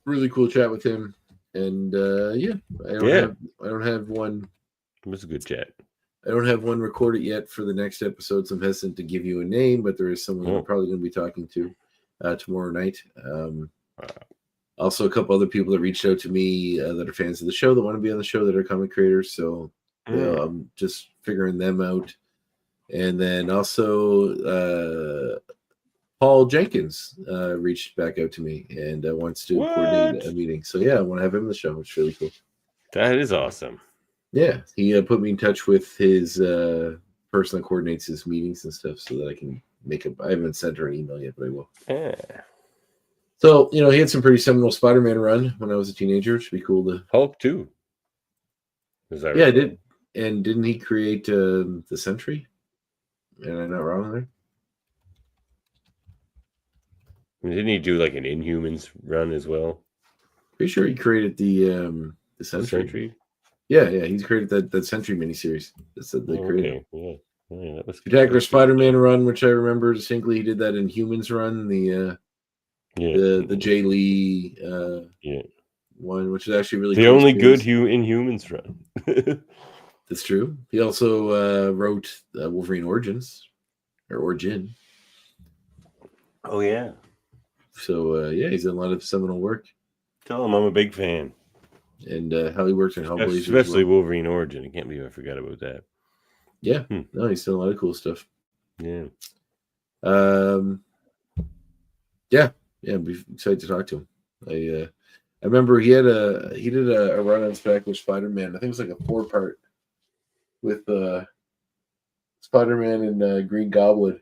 Really cool chat with him, and I don't have one. It was a good chat. I don't have one recorded yet for the next episode, so I'm hesitant to give you a name, but there is someone I'm probably going to be talking to tomorrow night. Also, a couple other people that reached out to me that are fans of the show that want to be on the show that are comic creators. So I'm just figuring them out. And then also Paul Jenkins reached back out to me and wants to coordinate a meeting. So yeah, I want to have him on the show, which is really cool. That is awesome. Yeah, he put me in touch with his person that coordinates his meetings and stuff so that I can make up. I haven't sent her an email yet, but I will. Yeah. So, he had some pretty seminal Spider-Man run when I was a teenager, which would be cool to... Hulk, too. Is that right? Yeah, I did. And didn't he create the Sentry? Am I not wrong there? Didn't he do like an Inhumans run as well? Pretty sure he created the Sentry. Yeah, he's created that Sentry miniseries. That's they created. Okay. Yeah, that was Spectacular Spider-Man run, which I remember distinctly. He did that in Humans run, the Jay Lee one, which is actually really the cool only experience. good Inhumans run. That's true. He also wrote Wolverine Origins or Origin. Oh yeah. So he's done a lot of seminal work. Tell him I'm a big fan. And how he works in Hellblazer, especially Wolverine Origin. I can't believe I forgot about that. Yeah, no, he's done a lot of cool stuff. Yeah. I'm excited to talk to him. I remember he did a run on Spectacular Spider-Man. I think it was like a 4-part with Spider-Man and Green Goblin.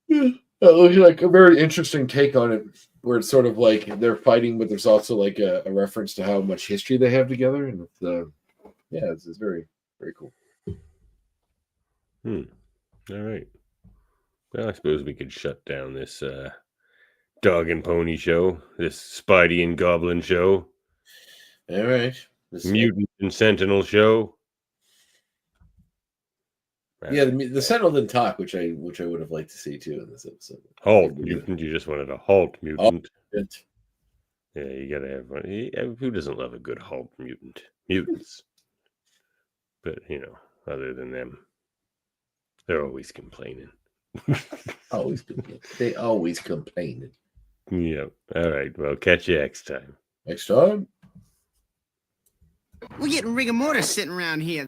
Yeah, it looks like a very interesting take on it, where it's sort of like they're fighting, but there's also like a reference to how much history they have together, and it's very, very cool. All right. Well, I suppose we could shut down this Dog and Pony show, this Spidey and Goblin show, All right. Mutant and Sentinel show. Yeah, the Sentinel didn't talk, which I would have liked to see too in this episode. Halt Mutant. You just wanted a Halt Mutant. Halt. Yeah, you gotta have one. Who doesn't love a good Halt Mutant? Mutants. But, other than them, they're always complaining. Always complaining. They always complaining. Yeah. All right. Well, catch you next time. Next time. We're getting rigor mortis sitting around here.